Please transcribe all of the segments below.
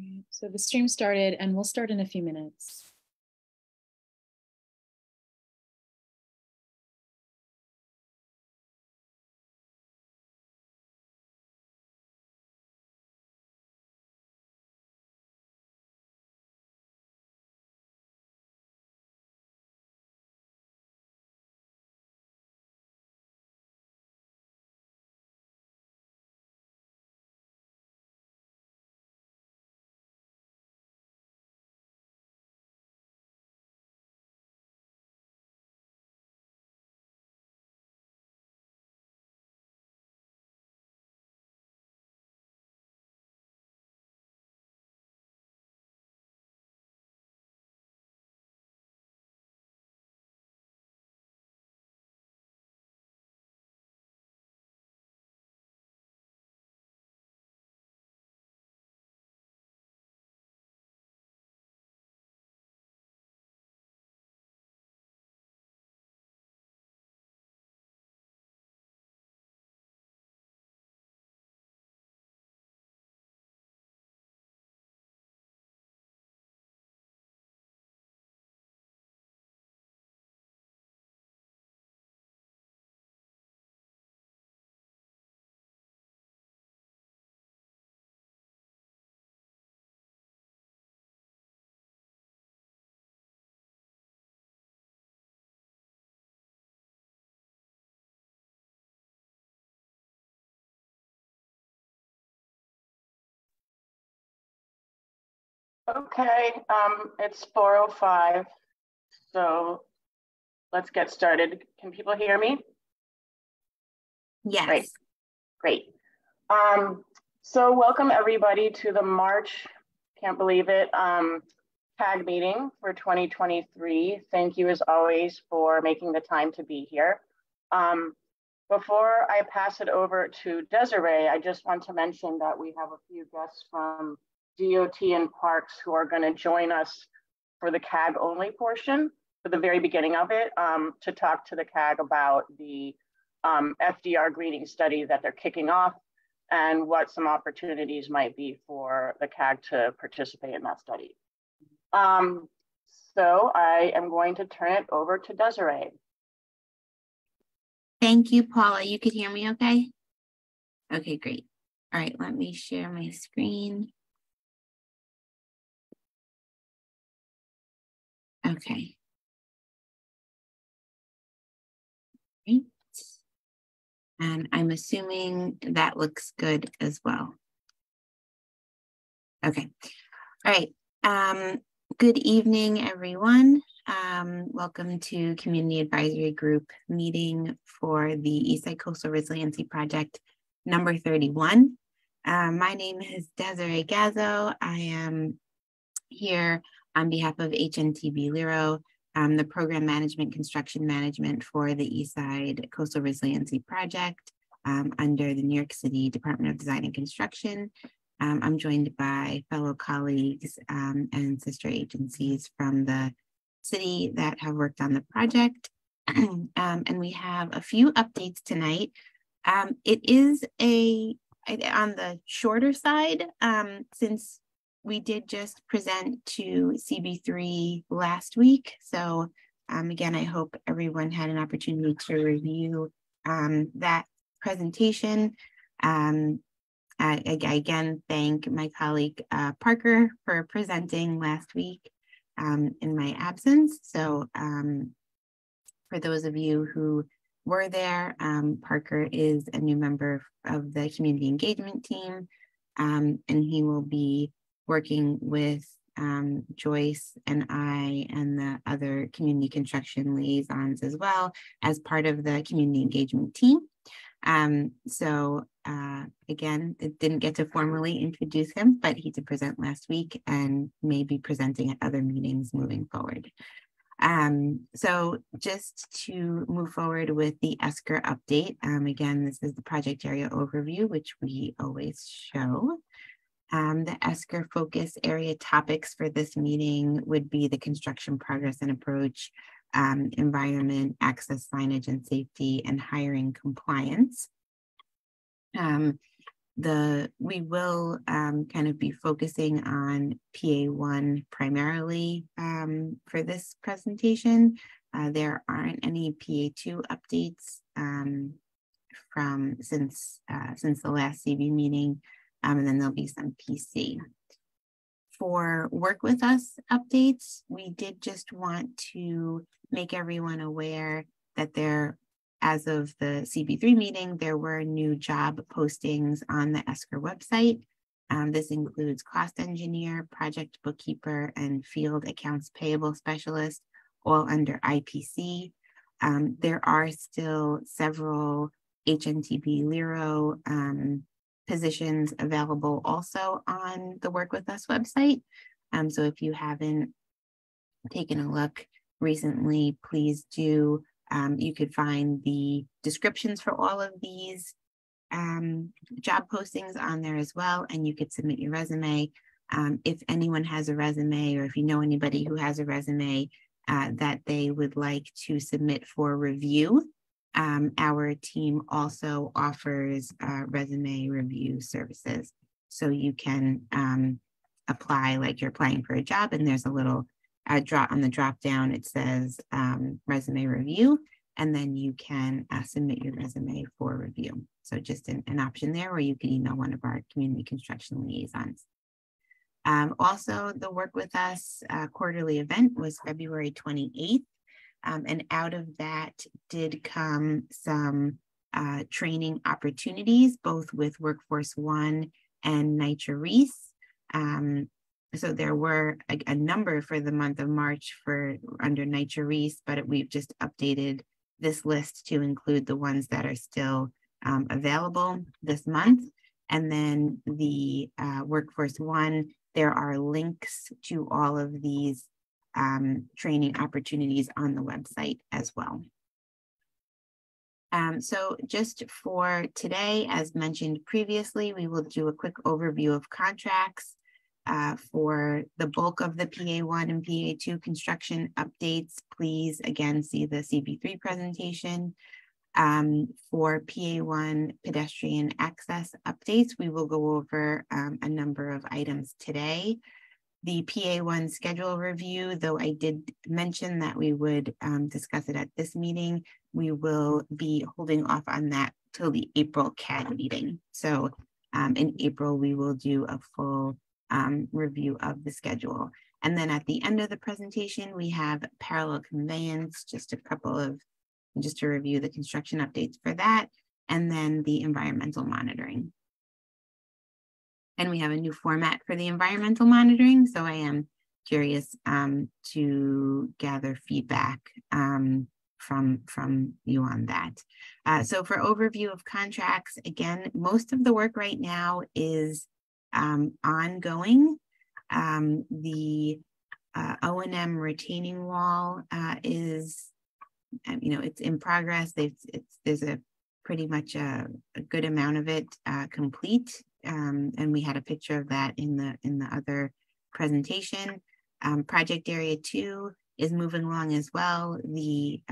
right, so the stream started and we'll start in a few minutes. Okay, it's 4:05, so let's get started. Can people hear me? Yes. Great. So welcome everybody to the March, can't believe it, CAG meeting for 2023. Thank you as always for making the time to be here. Before I pass it over to Desiree, I just want to mention that we have a few guests from DOT and Parks who are going to join us for the CAG only portion, for the very beginning of it, to talk to the CAG about the FDR greening study that they're kicking off and what some opportunities might be for the CAG to participate in that study. So I am going to turn it over to Desiree. Thank you, Paula. You could hear me okay? Okay, great. All right, let me share my screen. Okay. Great. And I'm assuming that looks good as well. Okay. All right. Good evening, everyone. Welcome to Community Advisory Group meeting for the Eastside Coastal Resiliency Project number 31. My name is Desiree Gazzo. I am here on behalf of HNTB Lero, the Program Management Construction Management for the Eastside Coastal Resiliency Project under the New York City Department of Design and Construction. I'm joined by fellow colleagues and sister agencies from the city that have worked on the project. And we have a few updates tonight. It is on the shorter side, since we did just present to CB3 last week. So again, I hope everyone had an opportunity to review that presentation. I again thank my colleague Parker for presenting last week in my absence. So for those of you who were there, Parker is a new member of the community engagement team, and he will be working with Joyce and I and the other community construction liaisons as well as part of the community engagement team. Again, it didn't get to formally introduce him, but he did present last week and may be presenting at other meetings moving forward. So just to move forward with the ESCR update, again, this is the project area overview, which we always show. The ESCR focus area topics for this meeting would be the construction progress and approach, environment, access, signage, and safety, and hiring compliance. We will kind of be focusing on PA1 primarily for this presentation. There aren't any PA2 updates since the last CB meeting, and then there'll be some PC. For work with us updates, we did just want to make everyone aware that as of the CB3 meeting, there were new job postings on the ESCR website. This includes cost engineer, project bookkeeper, and field accounts payable specialist, all under IPC. There are still several HNTB Lero positions available also on the Work With Us website. So if you haven't taken a look recently, please do. You could find the descriptions for all of these job postings on there as well, and you could submit your resume. If anyone has a resume, or if you know anybody who has a resume that they would like to submit for review, our team also offers resume review services. So you can apply like you're applying for a job, and there's a little on the drop down, it says resume review, and then you can submit your resume for review. So just an option there, where you can email one of our community construction liaisons. Also, the Work With Us quarterly event was February 28th. And out of that did come some training opportunities, both with Workforce One and NYCHA Reese. So there were a number for the month of March under NYCHA Reese, but we've just updated this list to include the ones that are still available this month. And then the Workforce One, there are links to all of these training opportunities on the website as well. So just for today, as mentioned previously, we will do a quick overview of contracts. For the bulk of the PA1 and PA2 construction updates, please again see the CB3 presentation. For PA1 pedestrian access updates, we will go over a number of items today. The PA1 schedule review, though I did mention that we would discuss it at this meeting, we will be holding off on that till the April CAD meeting. So in April, we will do a full review of the schedule. And then at the end of the presentation, we have parallel conveyance, just to review the construction updates for that, and then the environmental monitoring. And we have a new format for the environmental monitoring, so I am curious to gather feedback from you on that. So for overview of contracts, again, most of the work right now is ongoing. The O&M retaining wall is, it's in progress. There's pretty much a good amount of it complete. And we had a picture of that in the other presentation. Project Area 2 is moving along as well. The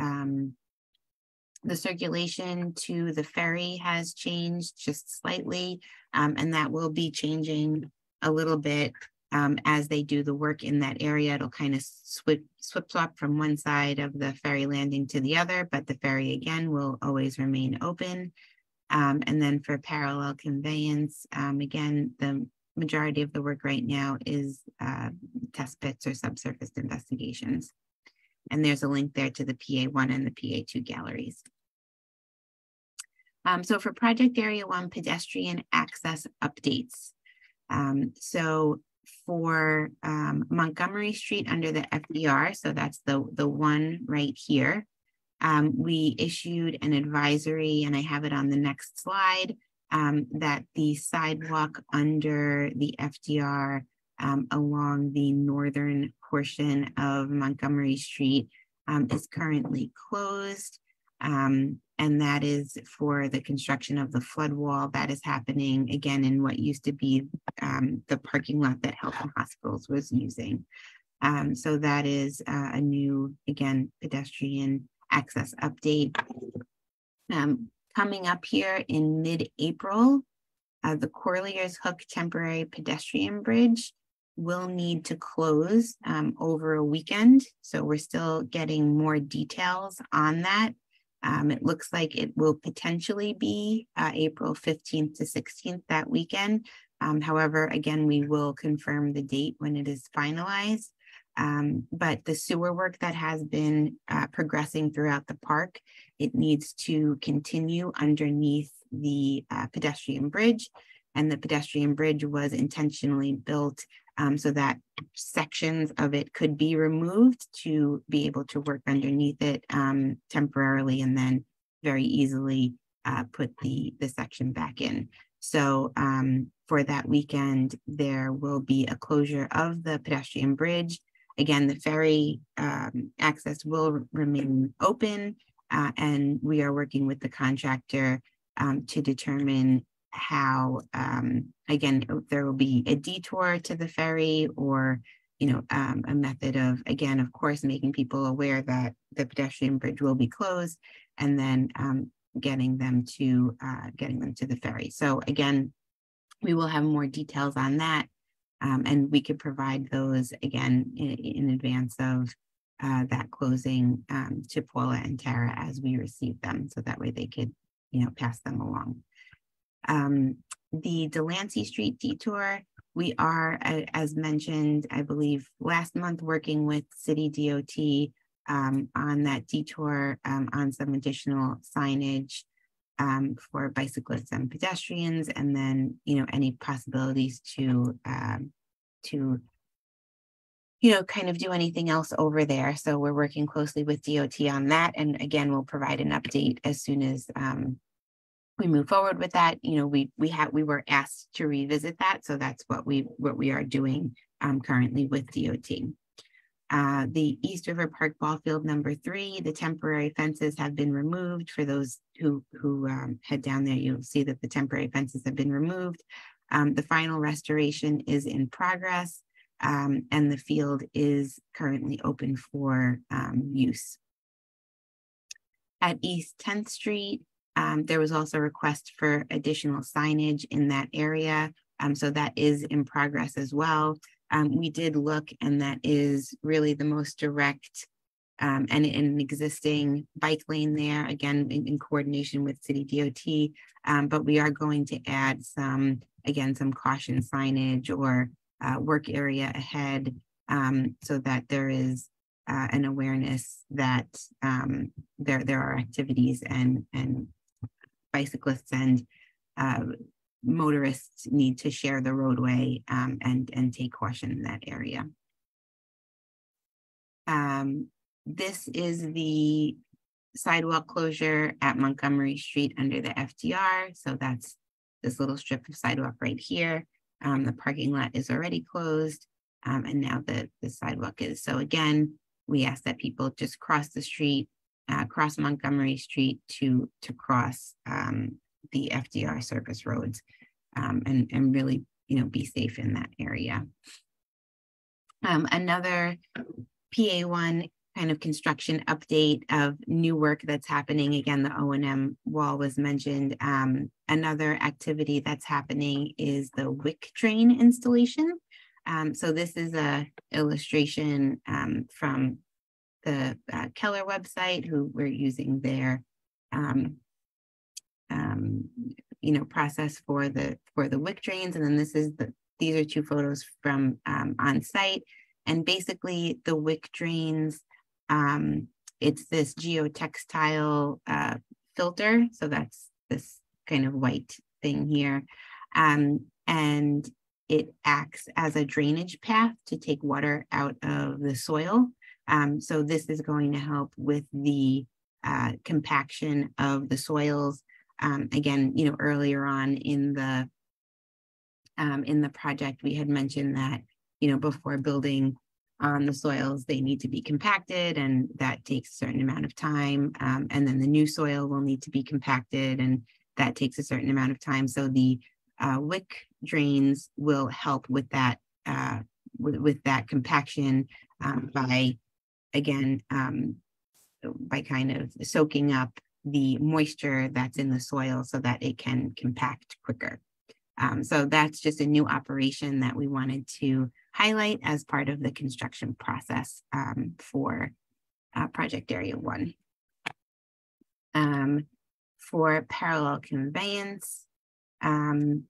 circulation to the ferry has changed just slightly, and that will be changing a little bit as they do the work in that area. It'll kind of swap from one side of the ferry landing to the other, but the ferry again will always remain open. And then for parallel conveyance, again, the majority of the work right now is test pits or subsurface investigations. And there's a link there to the PA1 and the PA2 galleries. So for Project Area 1 pedestrian access updates. So for Montgomery Street under the FDR, so that's the one right here, we issued an advisory, and I have it on the next slide, that the sidewalk under the FDR along the northern portion of Montgomery Street is currently closed. And that is for the construction of the flood wall that is happening again in what used to be the parking lot that Health and Hospitals was using. So that is a new, again, pedestrian access update. Coming up here in mid-April, The Corlier's Hook temporary pedestrian bridge will need to close over a weekend. So we're still getting more details on that. It looks like it will potentially be April 15th to 16th that weekend. However, again, we will confirm the date when it is finalized. But the sewer work that has been progressing throughout the park, it needs to continue underneath the pedestrian bridge. And the pedestrian bridge was intentionally built so that sections of it could be removed to be able to work underneath it temporarily, and then very easily put the section back in. So for that weekend, there will be a closure of the pedestrian bridge. Again, the ferry access will remain open, and we are working with the contractor to determine how, again, there will be a detour to the ferry, or, a method of, again, of course, making people aware that the pedestrian bridge will be closed, and then getting them to the ferry. So again, we will have more details on that, and we could provide those again in advance of that closing to Paula and Tara as we receive them, so that way they could, pass them along. The Delancey Street detour, we are, as mentioned, I believe last month, working with City DOT on that detour, on some additional signage for bicyclists and pedestrians, and then, any possibilities to kind of do anything else over there. So we're working closely with DOT on that. And again, we'll provide an update as soon as we move forward with that. We were asked to revisit that. So that's what we are doing currently with DOT. The East River Park Ball Field number 3, the temporary fences have been removed. For those who head down there, you'll see that the temporary fences have been removed. The final restoration is in progress, and the field is currently open for use. At East 10th Street, there was also a request for additional signage in that area. So that is in progress as well. We did look, and that is really the most direct and an existing bike lane there, again, in coordination with City DOT. But we are going to add some caution signage or work area ahead, so that there is an awareness that there are activities and bicyclists and motorists need to share the roadway and take caution in that area. This is the sidewalk closure at Montgomery Street under the FDR. So that's this little strip of sidewalk right here. The parking lot is already closed, and now the sidewalk is. So again, we ask that people just cross the street, cross Montgomery Street to cross the FDR service roads, and really, be safe in that area. Another PA1 kind of construction update of new work that's happening. Again, the O&M wall was mentioned. Another activity that's happening is the WIC drain installation. So this is a illustration from the Keller website, who we're using their process for the WIC drains, and then these are 2 photos from on site. And basically, the WIC drains, it's this geotextile filter. So that's this kind of white thing here, and it acts as a drainage path to take water out of the soil. So this is going to help with the compaction of the soils. Again, earlier on in the project, we had mentioned that, before building on the soils, they need to be compacted, and that takes a certain amount of time. And then the new soil will need to be compacted, and that takes a certain amount of time. So the WIC drains will help with that, with that compaction by kind of soaking up the moisture that's in the soil so that it can compact quicker. So that's just a new operation that we wanted to highlight as part of the construction process for project area 1. For parallel conveyance, again,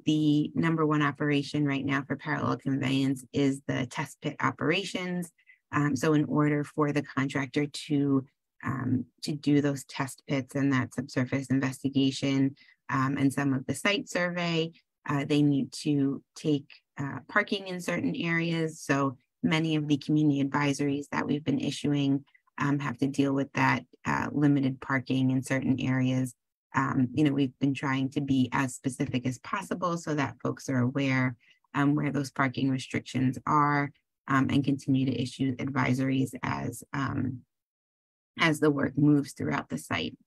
the #1 operation right now for parallel conveyance is the test pit operations. So in order for the contractor to do those test pits and that subsurface investigation and some of the site survey, they need to take parking in certain areas. So many of the community advisories that we've been issuing have to deal with that limited parking in certain areas. We've been trying to be as specific as possible so that folks are aware where those parking restrictions are and continue to issue advisories as the work moves throughout the site.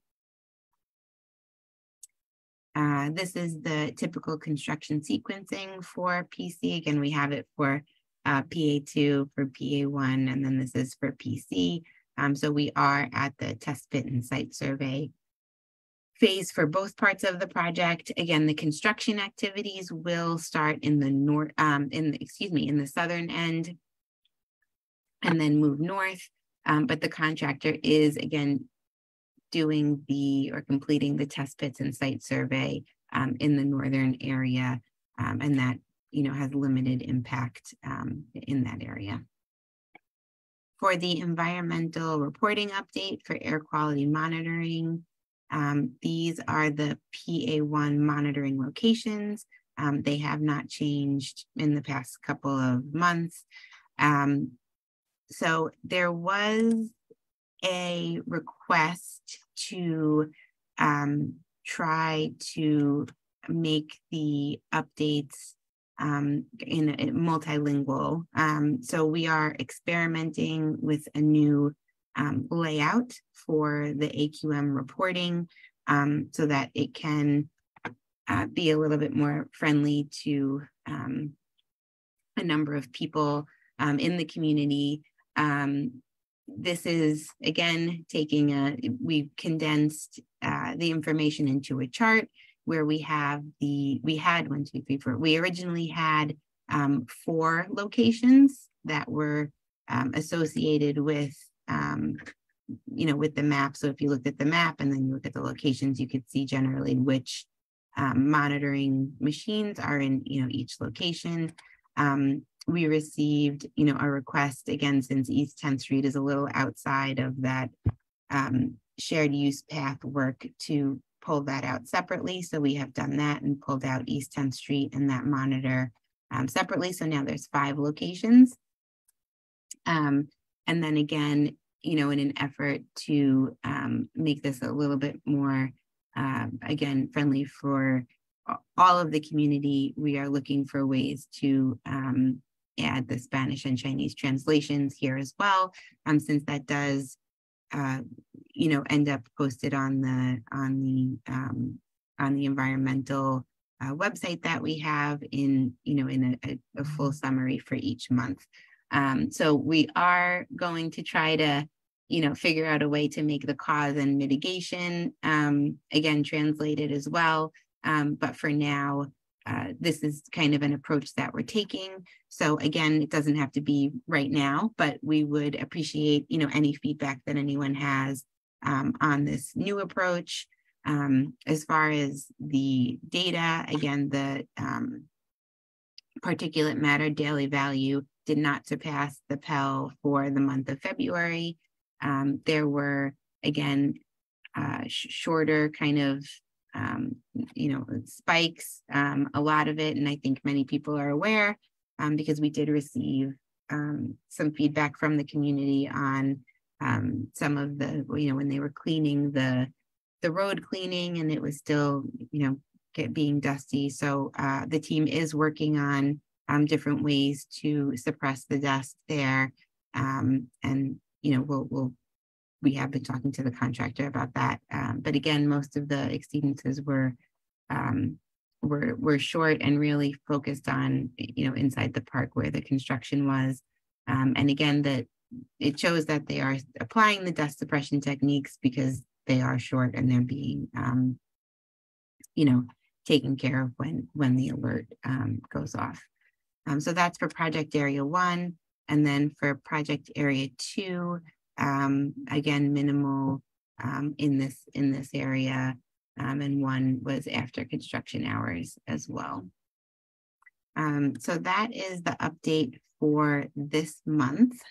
This is the typical construction sequencing for PC. Again, we have it for PA2, for PA1, and then this is for PC. So we are at the test pit and site survey phase for both parts of the project. Again, the construction activities will start in the in the southern end and then move north. But the contractor is again completing the test pits and site survey in the northern area, and that has limited impact in that area. For the environmental reporting update for air quality monitoring, these are the PA1 monitoring locations. They have not changed in the past couple of months. So there was a request to try to make the updates in a multilingual. So we are experimenting with a new layout for the AQM reporting so that it can be a little bit more friendly to a number of people in the community. This is, again, we've condensed the information into a chart where we had 1, 2, 3, 4. We originally had 4 locations that were associated with, with the map. So if you looked at the map and then you look at the locations, you could see generally which monitoring machines are in, each location. We received, a request, again, since East 10th Street is a little outside of that shared use path work, to pull that out separately. So we have done that and pulled out East 10th Street and that monitor separately. So now there's 5 locations. And then again, in an effort to make this a little bit more, again, friendly for all of the community, we are looking for ways to add the Spanish and Chinese translations here as well, since that does, end up posted on the environmental website that we have in a full summary for each month. So we are going to try to figure out a way to make the cause and mitigation again translated as well. But for now, this is kind of an approach that we're taking. So again, it doesn't have to be right now, but we would appreciate, any feedback that anyone has on this new approach. As far as the data, again, the particulate matter daily value did not surpass the Pell for the month of February. There were, again, shorter kind of spikes, a lot of it, and I think many people are aware because we did receive some feedback from the community on some of the, when they were cleaning the road cleaning and it was still, being dusty. So the team is working on different ways to suppress the dust there, and we have been talking to the contractor about that. But again, most of the exceedances were short and really focused on, inside the park where the construction was. And again, that it shows that they are applying the dust suppression techniques because they are short and they're being, taken care of when the alert goes off. So that's for project area 1. And then for project area 2, again, minimal in this area, and 1 was after construction hours as well. So that is the update for this month.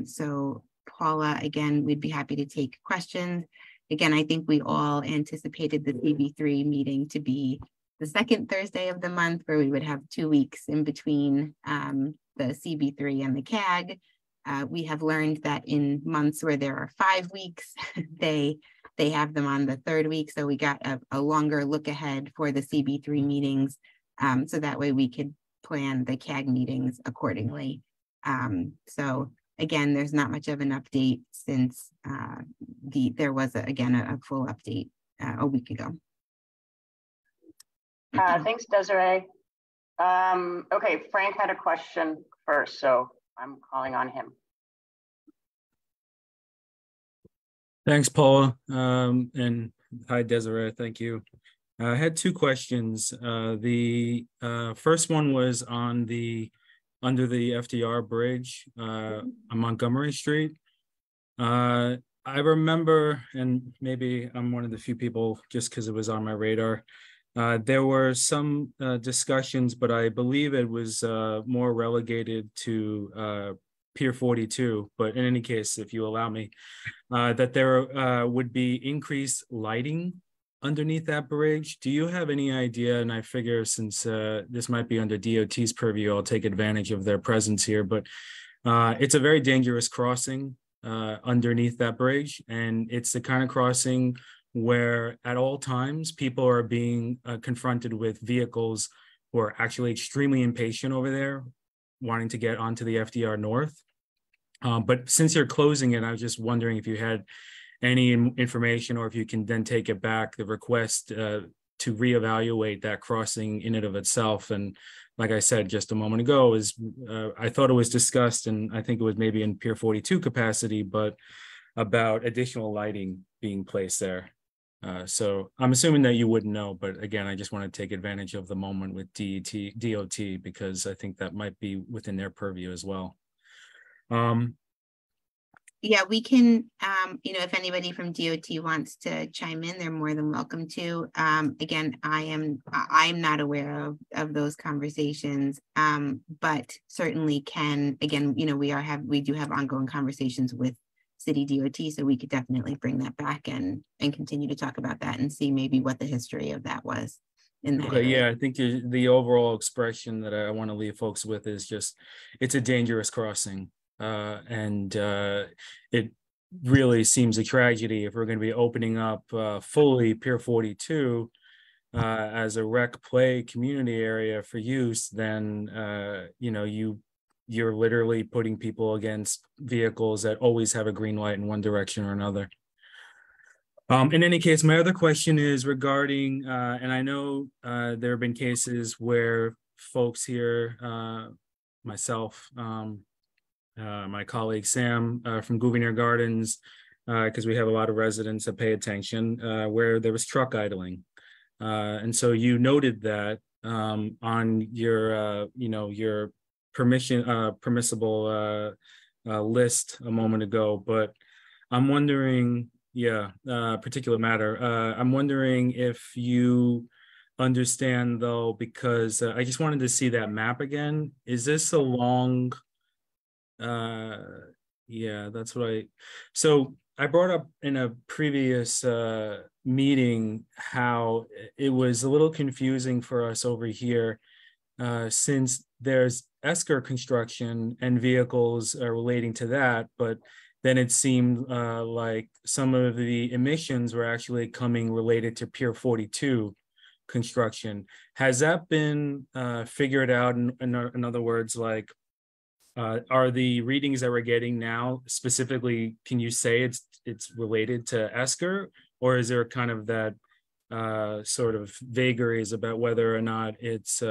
So Paula, again, we'd be happy to take questions. Again, I think we all anticipated the CB3 meeting to be the second Thursday of the month, where we would have 2 weeks in between the CB3 and the CAG. We have learned that in months where there are 5 weeks, they have them on the 3rd week. So we got a longer look ahead for the CB3 meetings. So that way we could plan the CAG meetings accordingly. So again, there's not much of an update since there was a full update a week ago. Thanks, Desiree. Okay, Frank had a question first, so I'm calling on him. Thanks, Paula, and hi, Desiree. Thank you. I had 2 questions. The first one was on under the FDR bridge on Montgomery Street. I remember, and maybe I'm one of the few people just because it was on my radar, there were some discussions, but I believe it was more relegated to Pier 42. But in any case, if you allow me, that there would be increased lighting underneath that bridge. Do you have any idea? And I figure since this might be under DOT's purview, I'll take advantage of their presence here, but it's a very dangerous crossing underneath that bridge. And it's the kind of crossing where at all times people are being confronted with vehicles who are actually extremely impatient over there, wanting to get onto the FDR North. But since you're closing it, I was just wondering if you had any information, or if you can then take it back, the request to reevaluate that crossing in and of itself. And like I said just a moment ago, is I thought it was discussed, and I think it was maybe in Pier 42 capacity, but about additional lighting being placed there. So I'm assuming that you wouldn't know, but again, I just want to take advantage of the moment with DOT, because I think that might be within their purview as well. Yeah, we can, if anybody from DOT wants to chime in, they're more than welcome to. Again, I'm not aware of those conversations, but certainly can, again, we do have ongoing conversations with city DOT, so we could definitely bring that back and continue to talk about that and see maybe what the history of that was in that area. Yeah, I think the overall expression that I want to leave folks with is just, it's a dangerous crossing. And it really seems a tragedy if we're going to be opening up fully Pier 42 as a rec play community area for use. Then you're literally putting people against vehicles that always have a green light in one direction or another. In any case, my other question is regarding, and I know there have been cases where folks here, myself, my colleague Sam from Gouverneur Gardens, because we have a lot of residents that pay attention, where there was truck idling. And so you noted that on your, your permissible list a moment ago, but I'm wondering, particular matter, I'm wondering if you understand though, because I just wanted to see that map again. Is this along that's what so I brought up in a previous meeting how it was a little confusing for us over here since there's ESCR construction and vehicles relating to that, but then it seemed like some of the emissions were actually coming related to Pier 42 construction. Has that been figured out? In other words, like, are the readings that we're getting now specifically, can you say it's related to ESCR, or is there kind of that sort of vagaries about whether or not it's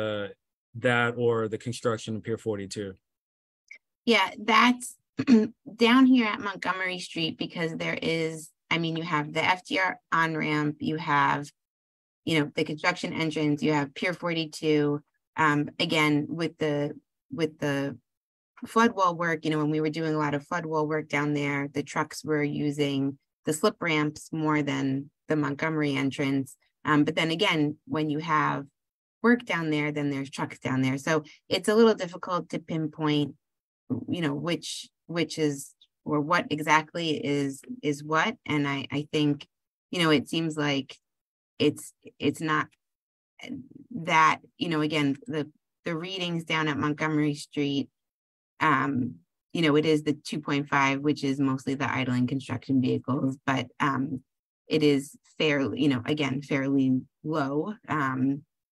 that or the construction of Pier 42? Yeah, that's down here at Montgomery Street, because there is, you have the FDR on-ramp, you have the construction entrance, you have Pier 42. Again, with the flood wall work, when we were doing a lot of flood wall work down there, the trucks were using the slip ramps more than the Montgomery entrance. But then again, when you have work down there, then there's trucks down there. So it's a little difficult to pinpoint, which is, or what exactly is what. And I think, it seems like it's not that, again, the readings down at Montgomery Street, it is the 2.5, which is mostly the idling construction vehicles, but it is fairly, again, fairly low.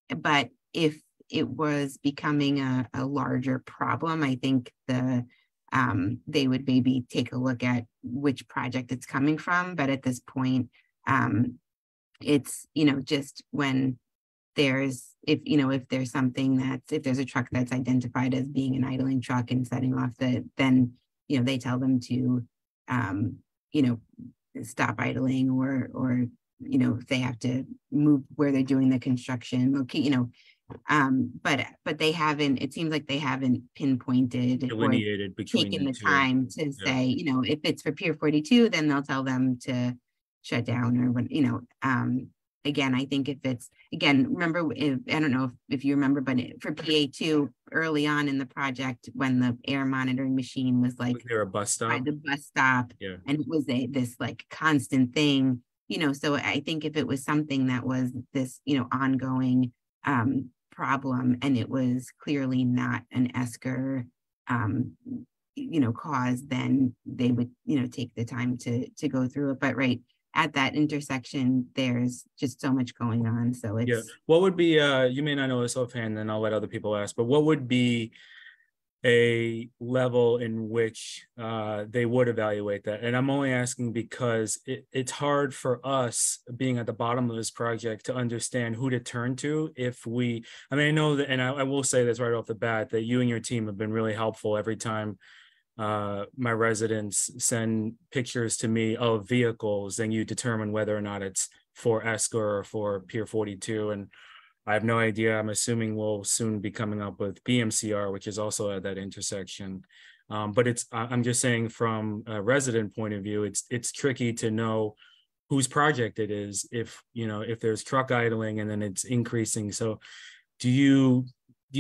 But if it was becoming a larger problem, I think they would maybe take a look at which project it's coming from. But at this point, it's, just when there's, if there's something if there's a truck that's identified as being an idling truck and setting off then, they tell them to, stop idling or, if they have to move where they're doing the construction, but they haven't, it seems like they haven't pinpointed delineated or between taken the time to say, if it's for Pier 42, then they'll tell them to shut down or what, again, I think if it's, again, remember, I don't know if you remember, but for PA2 early on in the project, when the air monitoring machine was like, was there a bus stop? By the bus stop, and it was this like constant thing, so I think if it was something that was this, ongoing problem, and it was clearly not an ESCR, cause, then they would, take the time to go through it. But right at that intersection, there's just so much going on. So it's what would be you may not know this offhand, then I'll let other people ask, but what would be a level in which they would evaluate that? And I'm only asking because it's hard for us being at the bottom of this project to understand who to turn to if we, I know that, and I will say this right off the bat, that you and your team have been really helpful every time my residents send pictures to me of vehicles, and you determine whether or not it's for ESCR or for Pier 42. And I have no idea. I'm assuming we'll soon be coming up with BMCR, which is also at that intersection. But I'm just saying, from a resident point of view, it's tricky to know whose project it is if there's truck idling and then it's increasing. So do you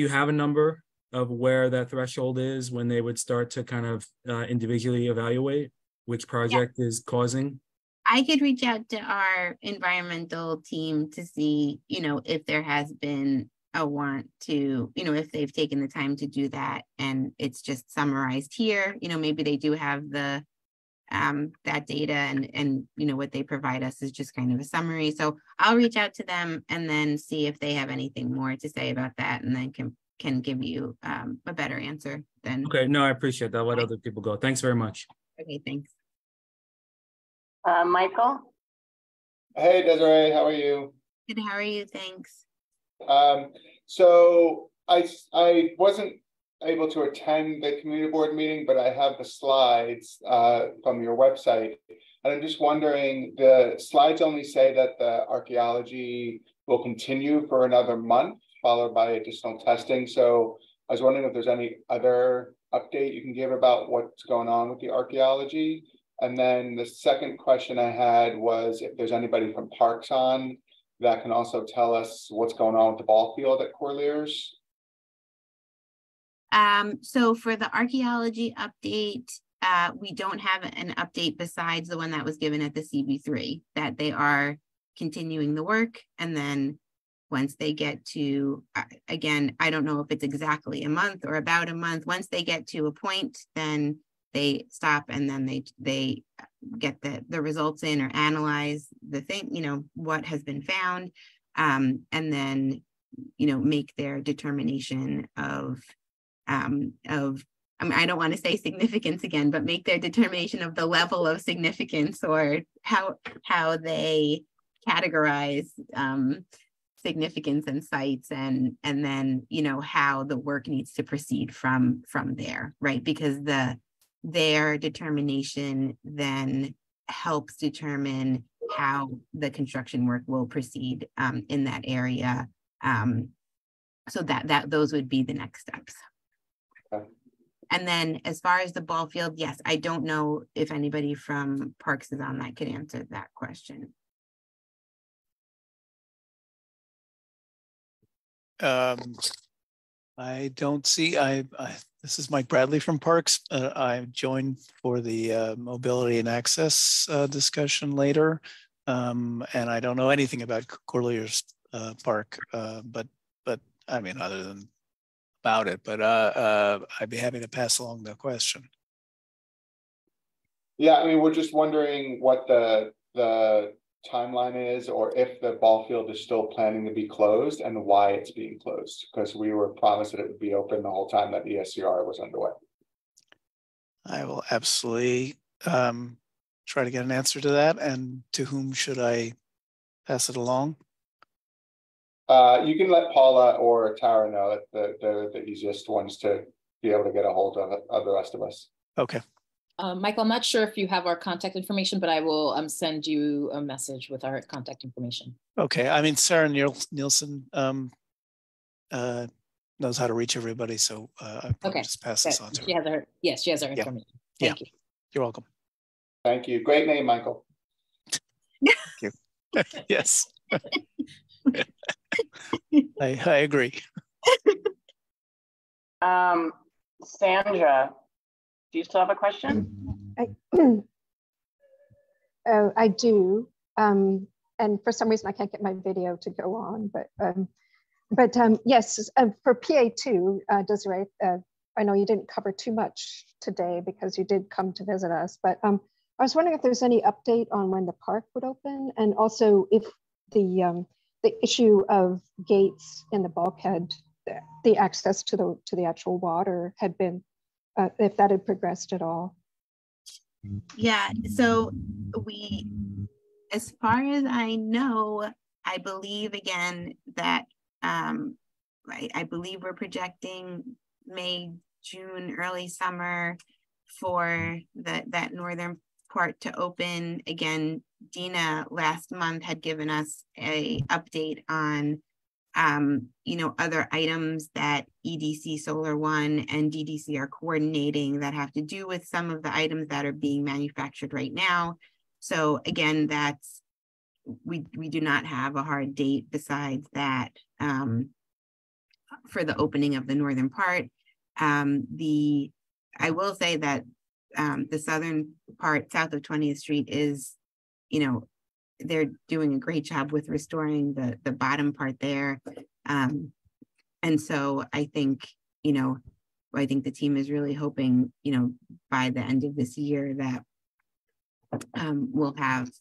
have a number of where that threshold is when they would start to kind of individually evaluate which project is causing? I could reach out to our environmental team to see, if there has been a want to, if they've taken the time to do that, and it's just summarized here, maybe they do have the that data, and what they provide us is just kind of a summary. So I'll reach out to them and then see if they have anything more to say about that, and then can give you a better answer then. Okay, no, I appreciate that. I'll let other people go. Thanks very much. Okay, thanks. Michael? Hey, Desiree, how are you? Good, how are you? Thanks. So I wasn't able to attend the community board meeting, but I have the slides from your website. And I'm just wondering, the slides only say that the archaeology will continue for another month, followed by additional testing. So I was wondering if there's any other update you can give about what's going on with the archaeology. And then the second question I had was if there's anybody from Parks on that can also tell us what's going on with the ball field at Corlears. So for the archaeology update, we don't have an update besides the one that was given at the CB3, that they are continuing the work. And then once they get to, again, I don't know if it's exactly a month or about a month, once they get to a point, then they stop, and then they get the results in or analyze the thing, what has been found, and then, make their determination of I don't want to say significance again, but make their determination of the level of significance, or how they categorize significance and sites, and then, how the work needs to proceed from there, right? Because their determination then helps determine how the construction work will proceed in that area. So that those would be the next steps. Okay. And then as far as the ball field, yes, I don't know if anybody from Parks is on that could answer that question. I don't see, this is Mike Bradley from Parks. I joined for the mobility and access discussion later. And I don't know anything about Corlier's Park, but I mean, other than about it, but I'd be happy to pass along the question. Yeah, I mean, we're just wondering what the timeline is, or if the ball field is still planning to be closed and why it's being closed, because we were promised that it would be open the whole time that ESCR was underway. I will absolutely try to get an answer to that. And to whom should I pass it along? You can let Paula or Tara know that they're the easiest ones to be able to get a hold of the rest of us. Okay. Michael, I'm not sure if you have our contact information, but I will send you a message with our contact information. Okay. I mean, Sarah Nielsen knows how to reach everybody, so I'll probably just pass this on to her. She has her, yes, she has our information. Thank you. You're welcome. Thank you. Great name, Michael. Thank you. Yes. I agree. Sandra, do you still have a question? I do. And for some reason, I can't get my video to go on. But yes, for PA2, Desiree, I know you didn't cover too much today because you did come to visit us. But I was wondering if there's any update on when the park would open, and also if the issue of gates in the bulkhead, the access to the actual water had been, if that had progressed at all. Yeah, so as far as I know, I believe again that I believe we're projecting May, June, early summer for that northern part to open. Again, Dina last month had given us a update on other items that EDC Solar One and DDC are coordinating that have to do with some of the items that are being manufactured right now. So again, we do not have a hard date besides that for the opening of the northern part. I will say that the southern part, south of 20th Street, is, they're doing a great job with restoring the bottom part there. And so I think, I think the team is really hoping, by the end of this year that we'll have,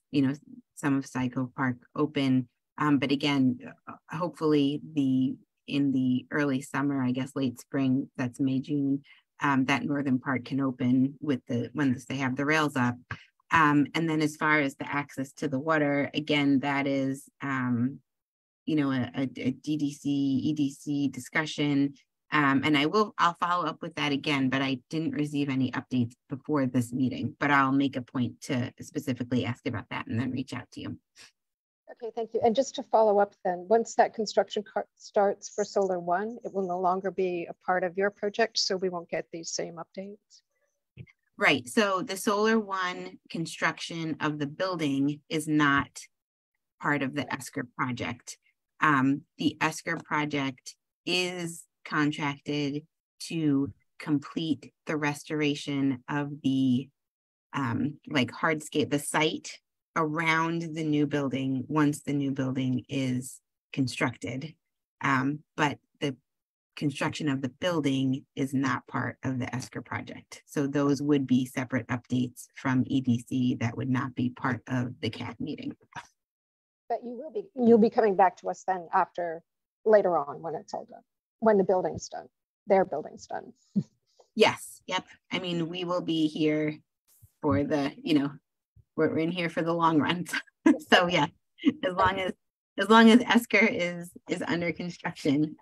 some of Psycho Park open. But again, hopefully in the early summer, I guess late spring, that's May, June, that northern part can open once they have the rails up. And then as far as the access to the water, again, that is, a DDC, EDC discussion. And I'll follow up with that again, but I didn't receive any updates before this meeting, but I'll make a point to specifically ask about that and then reach out to you. Okay, thank you. And just to follow up then, once that construction starts for Solar One, it will no longer be a part of your project, so we won't get these same updates. Right, so the Solar One construction of the building is not part of the ESCR project. The ESCR project is contracted to complete the restoration of the hardscape, the site around the new building once the new building is constructed. But the construction of the building is not part of the ESCR project. So those would be separate updates from EDC that would not be part of the CAD meeting. But you'll be coming back to us then later on when it's all done, when the building's done, their building's done. Yes, yep. I mean, we will be here for we're in here for the long run. So yeah, as long as ESCR is under construction,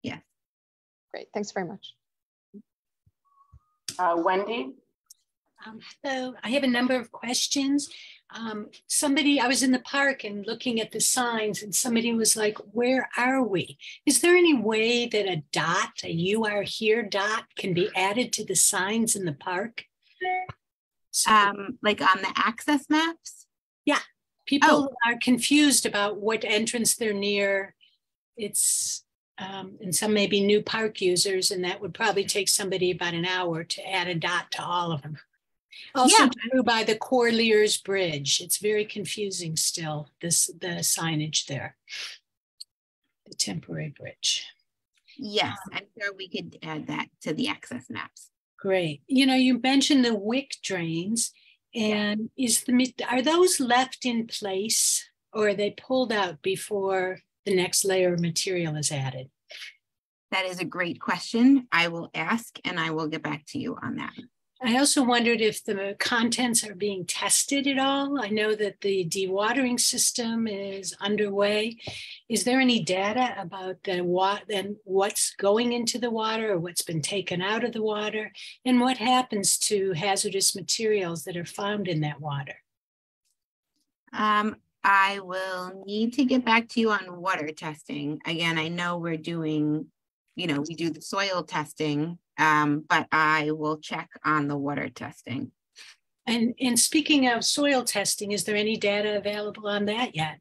yeah. Great, thanks very much. Wendy? Hello, I have a number of questions. I was in the park and looking at the signs, and somebody was like, where are we? Is there any way that a dot, a "you are here" dot, can be added to the signs in the park? So, like on the access maps? yeah, people are confused about what entrance they're near. It's, and some may be new park users, and that would probably take somebody about an hour to add a dot to all of them. Also true by the Corliers Bridge. It's very confusing still, the signage there. The temporary bridge. Yes, I'm sure we could add that to the access maps. Great. You know, you mentioned the wick drains, and are those left in place, or are they pulled out before the next layer of material is added? That is a great question. I will ask and I will get back to you on that. I also wondered if the contents are being tested at all. I know that the dewatering system is underway. Is there any data about what's going into the water, or what's been taken out of the water, and what happens to hazardous materials that are found in that water? I will need to get back to you on water testing. Again, I know we're doing, we do the soil testing, but I will check on the water testing. And speaking of soil testing, is there any data available on that yet?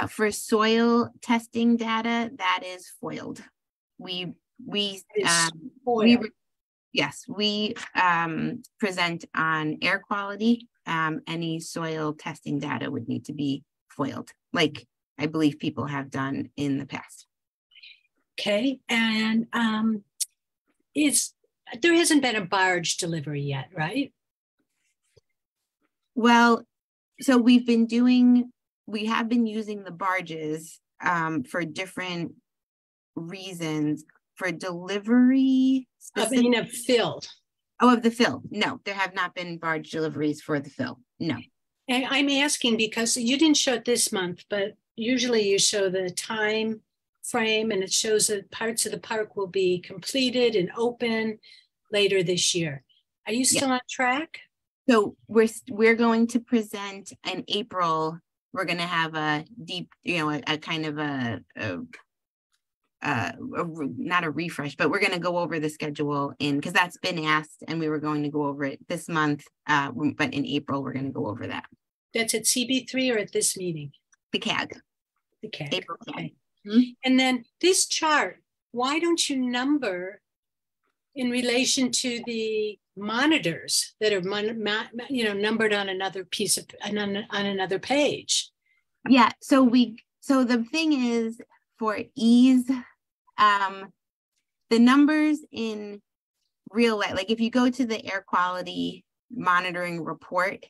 For soil testing data, that is foiled. We present on air quality. Any soil testing data would need to be foiled, like I believe people have done in the past. Okay, and there hasn't been a barge delivery yet, right? Well, so we have been using the barges for different reasons. For delivery, Of fill. Oh, of the fill. No, there have not been barge deliveries for the fill. No. And I'm asking because you didn't show it this month, but usually you show the time frame, and it shows that parts of the park will be completed and open later this year. Are you still on track? So we're going to present in April. We're going to have a deep, a kind of not a refresh, but we're going to go over the schedule because that's been asked, and we were going to go over it this month, but in April we're going to go over that. That's at CB3 or at this meeting? The CAG. The CAG. April CAG. Okay. And then this chart, why don't you number in relation to the monitors that are numbered on another piece of on another page? Yeah. So the thing is, for ease, the numbers in real life, like if you go to the air quality monitoring report,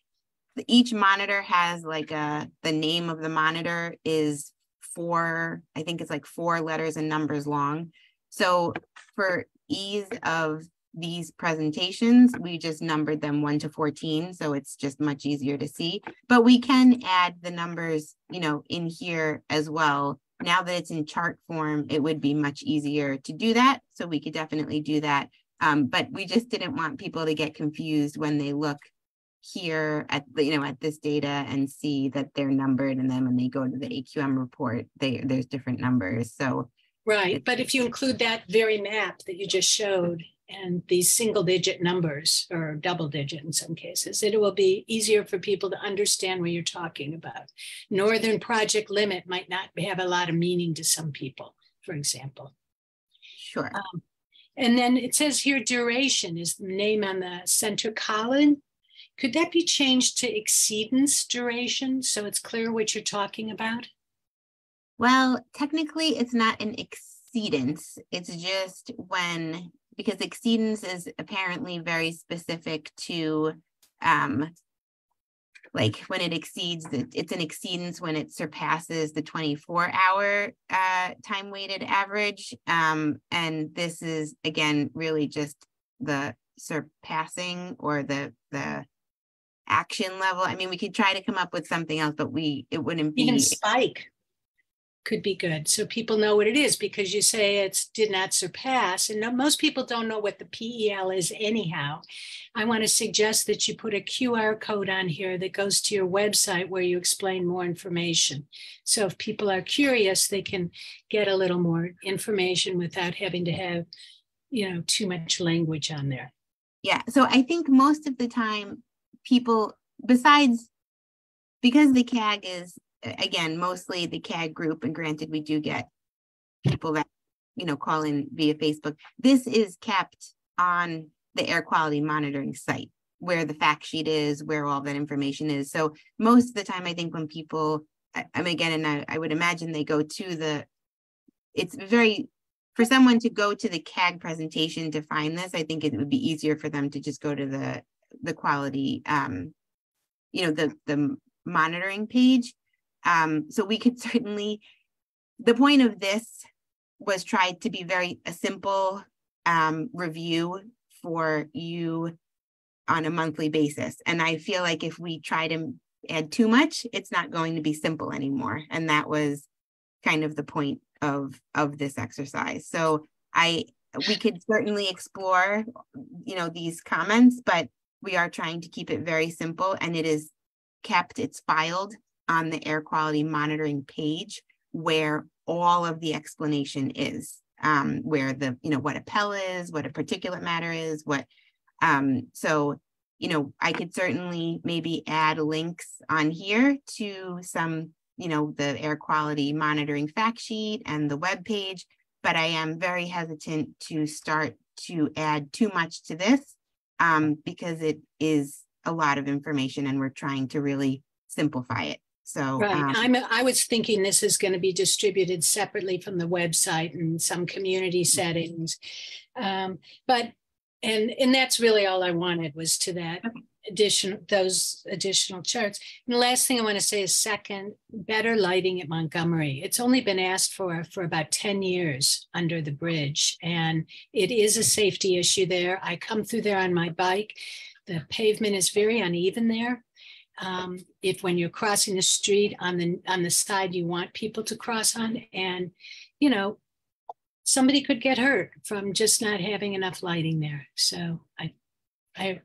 each monitor has like the name of the monitor is I think it's like 4 letters and numbers long. So for ease of these presentations, we just numbered them 1 to 14. So it's just much easier to see, but we can add the numbers, in here as well. Now that it's in chart form, it would be much easier to do that. So we could definitely do that. But we just didn't want people to get confused when they look here at at this data and see that they're numbered, and then when they go to the AQM report, there's different numbers. So right, but if you include that very map that you just showed and these single-digit numbers, or double-digit in some cases, it will be easier for people to understand what you're talking about. Northern Project Limit might not have a lot of meaning to some people, for example. Sure. And then it says here duration is the name on the center column. Could that be changed to exceedance duration so it's clear what you're talking about? Well, technically it's not an exceedance. It's just because exceedance is apparently very specific to like when it exceeds, it's an exceedance when it surpasses the 24-hour time weighted average. And this is, again, really just the surpassing or the action level. I mean, we could try to come up with something else, but it wouldn't be. Even spike. could be good. So people know what it is, because you say it's did not surpass. And most people don't know what the PEL is anyhow. I want to suggest that you put a QR code on here that goes to your website where you explain more information. So if people are curious, they can get a little more information without having to have, too much language on there. Yeah, so I think most of the time people, besides, because the CAG is, again, mostly the CAG group, and granted, we do get people that, call in via Facebook. This is kept on the air quality monitoring site where the fact sheet is, where all that information is. So most of the time, I think when people, I would imagine they go to it's very, for someone to go to the CAG presentation to find this, I think it would be easier for them to just go to the quality, the monitoring page. So we could certainly, the point of this was tried to be a simple review for you on a monthly basis. And I feel like if we try to add too much, it's not going to be simple anymore. And that was kind of the point of this exercise. So we could certainly explore, these comments, but we are trying to keep it very simple, and it is kept, it's filed on the air quality monitoring page where all of the explanation is, where what a PEL is, what a particulate matter is, so I could certainly maybe add links on here to some, the air quality monitoring fact sheet and the web page, but I am very hesitant to start to add too much to this because it is a lot of information and we're trying to really simplify it. So right. I was thinking this is going to be distributed separately from the website and some community settings. But that's really all I wanted, was to that those additional charts. And the last thing I want to say is better lighting at Montgomery. It's only been asked for about 10 years under the bridge, and it is a safety issue there. I come through there on my bike. The pavement is very uneven there. If when you're crossing the street on the side you want people to cross on, and somebody could get hurt from just not having enough lighting there. So I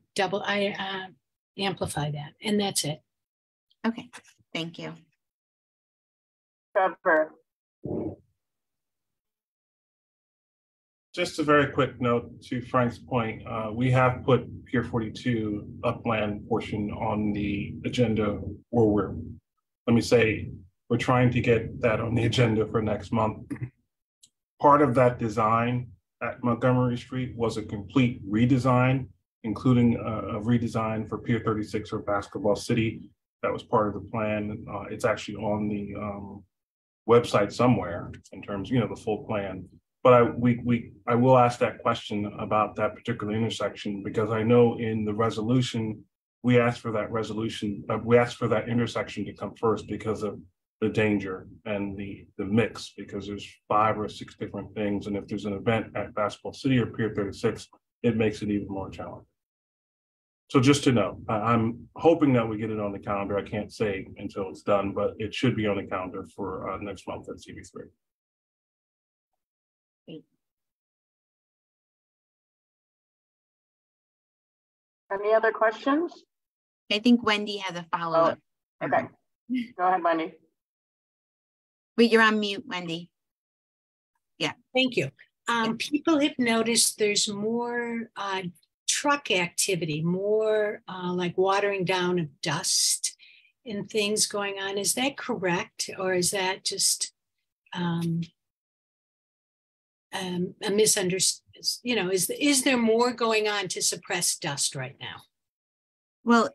amplify that, and that's it. Okay, thank you. Trevor. Just a very quick note to Frank's point. We have put Pier 42 upland portion on the agenda, or we're trying to get that on the agenda for next month. Part of that design at Montgomery Street was a complete redesign, including a redesign for Pier 36 or Basketball City. That was part of the plan. It's actually on the website somewhere in terms, the full plan. But I will ask that question about that particular intersection, because I know in the resolution, we asked for that intersection to come first because of the danger and the mix, because there's 5 or 6 different things. And if there's an event at Basketball City or Pier 36, it makes it even more challenging. So just to know, I'm hoping that we get it on the calendar. I can't say until it's done, but it should be on the calendar for next month at CB3. Any other questions? I think Wendy has a follow-up. Oh, okay, go ahead, Wendy. Wait, you're on mute, Wendy. Yeah. Thank you. People have noticed there's more truck activity, more like watering down of dust and things going on. Is that correct? Or is that just a misunderstanding? Is there more going on to suppress dust right now? Well,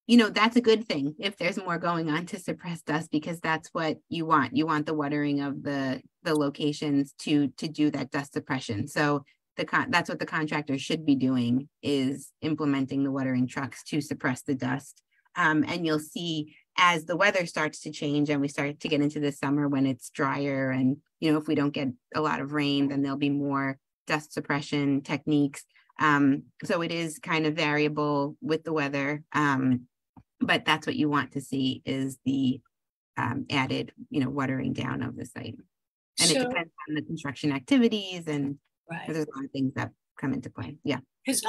that's a good thing if there's more going on to suppress dust, because that's what you want. You want the watering of the locations to do that dust suppression. So that's what the contractor should be doing, is implementing the watering trucks to suppress the dust. And you'll see as the weather starts to change and we start to get into the summer when it's drier, and if we don't get a lot of rain, then there'll be more dust suppression techniques. So it is kind of variable with the weather, but that's what you want to see, is the added, watering down of the site. And it depends on the construction activities, and there's a lot of things that come into play. Yeah. Because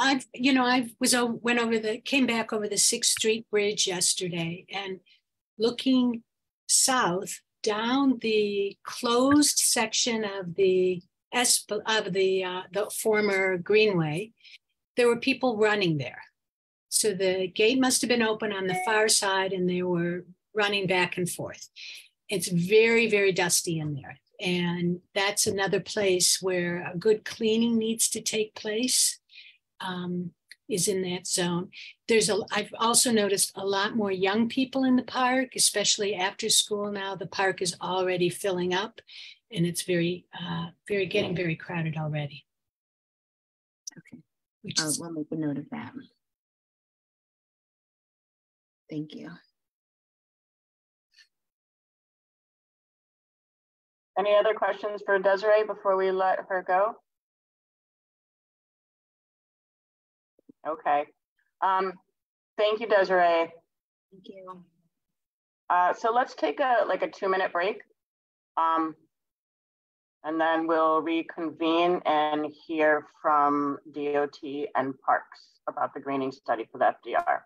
came back over the 6th Street Bridge yesterday, and looking south down the closed section of the former Greenway, there were people running there. So the gate must have been open on the far side, and they were running back and forth. It's very, very dusty in there. And that's another place where a good cleaning needs to take place, is in that zone. I've also noticed a lot more young people in the park, especially after school now. The park is already filling up, and it's getting very crowded already. Okay, we'll make a note of that. Thank you. Any other questions for Desiree before we let her go? Okay. Thank you, Desiree. Thank you. So let's take a 2-minute break. And then we'll reconvene and hear from DOT and Parks about the greening study for the FDR.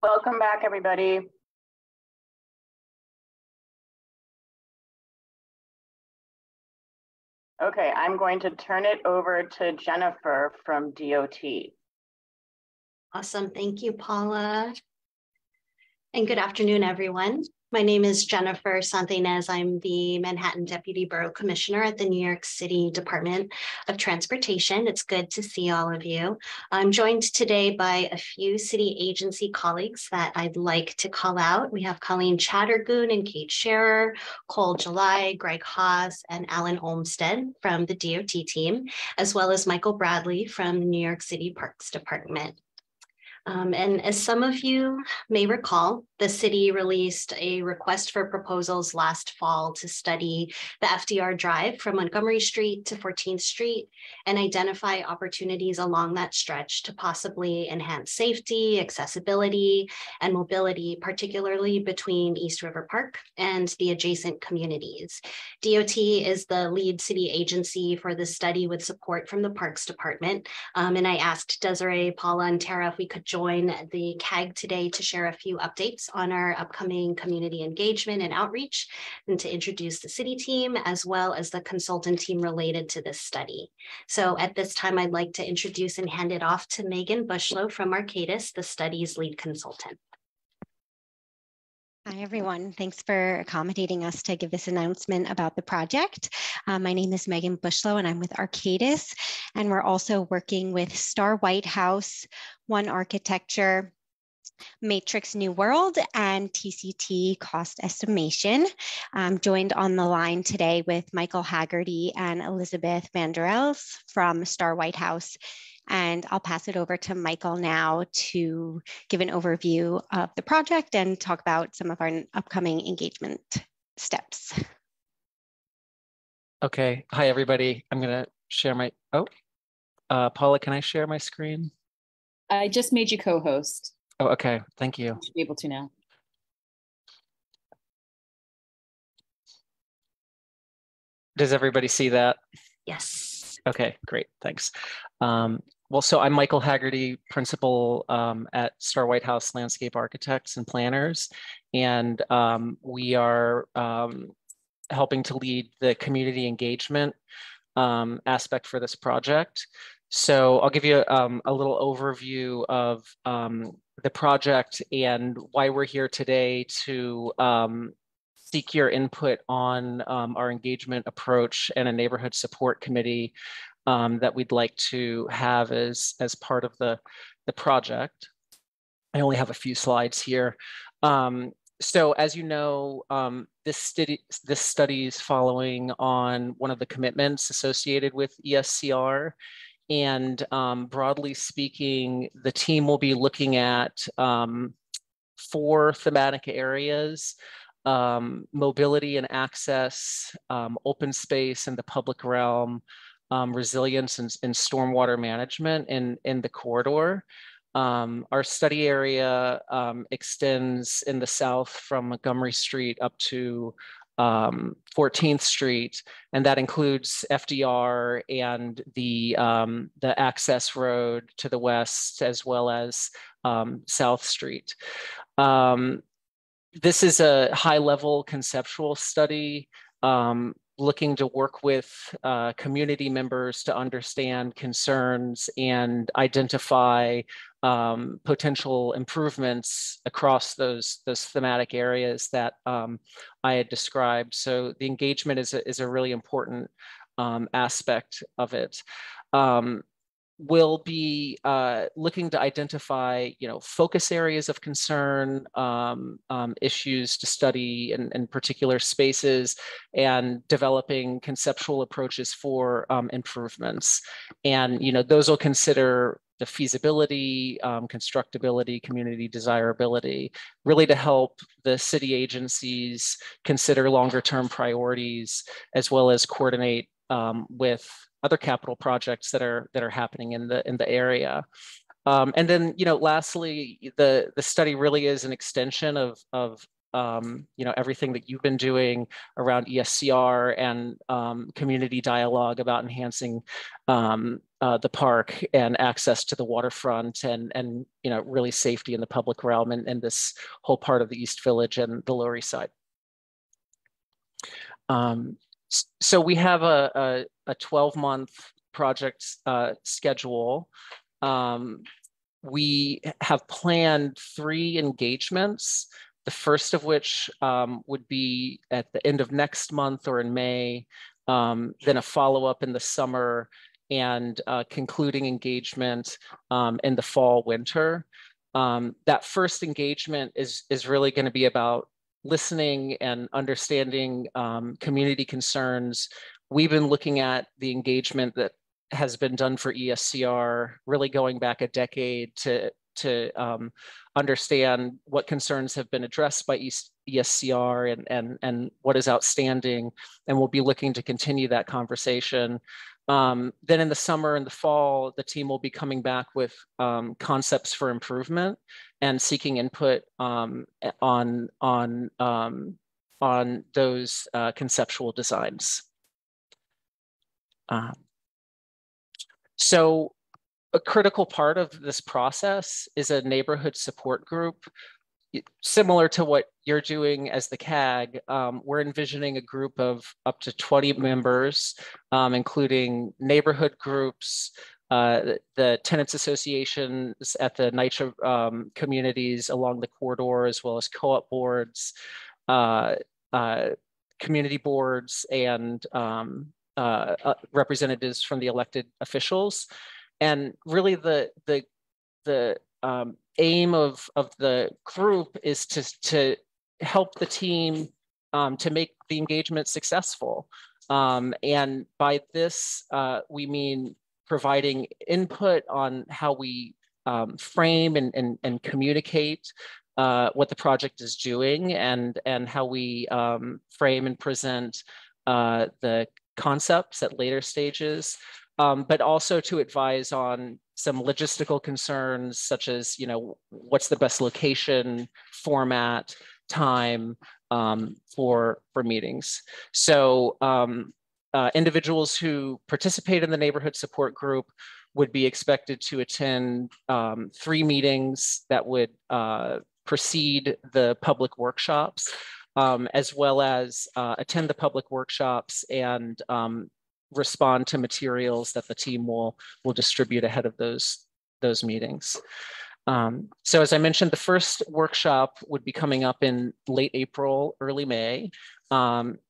Welcome back, everybody. Okay, I'm going to turn it over to Jennifer from DOT. Awesome, thank you, Paula. And good afternoon, everyone. My name is Jennifer Santinez. I'm the Manhattan Deputy Borough Commissioner at the New York City Department of Transportation. It's good to see all of you. I'm joined today by a few city agency colleagues that I'd like to call out. We have Colleen Chattergoon and Kate Scherer, Cole July, Greg Haas, and Alan Olmsted from the DOT team, as well as Michael Bradley from the New York City Parks Department. And as some of you may recall, the city released a request for proposals last fall to study the FDR Drive from Montgomery Street to 14th Street and identify opportunities along that stretch to possibly enhance safety, accessibility, and mobility, particularly between East River Park and the adjacent communities. DOT is the lead city agency for the study with support from the Parks Department. And I asked Desiree, Paula, and Tara if we could join the CAG today to share a few updates on our upcoming community engagement and outreach, and to introduce the city team as well as the consultant team related to this study. So at this time, I'd like to introduce and hand it off to Megan Bushlow from Arcadis, the study's lead consultant. Hi, everyone. Thanks for accommodating us to give this announcement about the project. My name is Megan Bushlow, and I'm with Arcadis, and we're also working with Star White House, One Architecture, Matrix New World, and TCT Cost Estimation. I'm joined on the line today with Michael Haggerty and Elizabeth Vanderels from Star White House. And I'll pass it over to Michael now to give an overview of the project and talk about some of our upcoming engagement steps. Okay. Hi, everybody. I'm going to share my, Paula, can I share my screen? I just made you co-host. Oh, okay. Thank you. You should be able to now. Does everybody see that? Yes. Okay, great. Thanks. Well, so I'm Michael Haggerty, principal at Star White House Landscape Architects and Planners, and we are helping to lead the community engagement aspect for this project. So I'll give you a little overview of the project and why we're here today to seek your input on our engagement approach and a neighborhood support committee that we'd like to have as part of the project. I only have a few slides here. So as you know, this study is following on one of the commitments associated with ESCR. And broadly speaking, the team will be looking at 4 thematic areas: mobility and access, open space in the public realm, resilience and stormwater management in the corridor. Our study area extends in the south from Montgomery Street up to 14th Street, and that includes FDR and the access road to the west, as well as South Street. This is a high-level conceptual study looking to work with community members to understand concerns and identify potential improvements across those thematic areas that I had described. So the engagement is a really important aspect of it. We'll be looking to identify, focus areas of concern, issues to study in particular spaces, and developing conceptual approaches for improvements. And, those will consider the feasibility, constructability, community desirability, really to help the city agencies consider longer term priorities, as well as coordinate with other capital projects that are happening in the area. And then, lastly, the study really is an extension of everything that you've been doing around ESCR and community dialogue about enhancing the park and access to the waterfront and really safety in the public realm and this whole part of the East Village and the Lower East Side. So we have a 12-month project schedule. We have planned 3 engagements, the first of which would be at the end of next month or in May, then a follow-up in the summer, and concluding engagement in the fall, winter. That first engagement is really going to be about listening and understanding community concerns. We've been looking at the engagement that has been done for ESCR, really going back a decade to understand what concerns have been addressed by ESCR and what is outstanding, and we'll be looking to continue that conversation. Then in the summer and the fall, the team will be coming back with concepts for improvement and seeking input on those conceptual designs. So a critical part of this process is a neighborhood support group. Similar to what you're doing as the CAG, we're envisioning a group of up to 20 members, including neighborhood groups, the tenants associations at the NYCHA communities along the corridor, as well as co-op boards, community boards, and representatives from the elected officials. And really the aim of the group is to help the team to make the engagement successful. And by this, we mean providing input on how we frame and communicate what the project is doing, and how we frame and present the concepts at later stages, but also to advise on some logistical concerns, such as, what's the best location, format, time for meetings. So individuals who participate in the neighborhood support group would be expected to attend 3 meetings that would precede the public workshops, as well as attend the public workshops and respond to materials that the team will distribute ahead of those meetings. So as I mentioned, the first workshop would be coming up in late April, early May.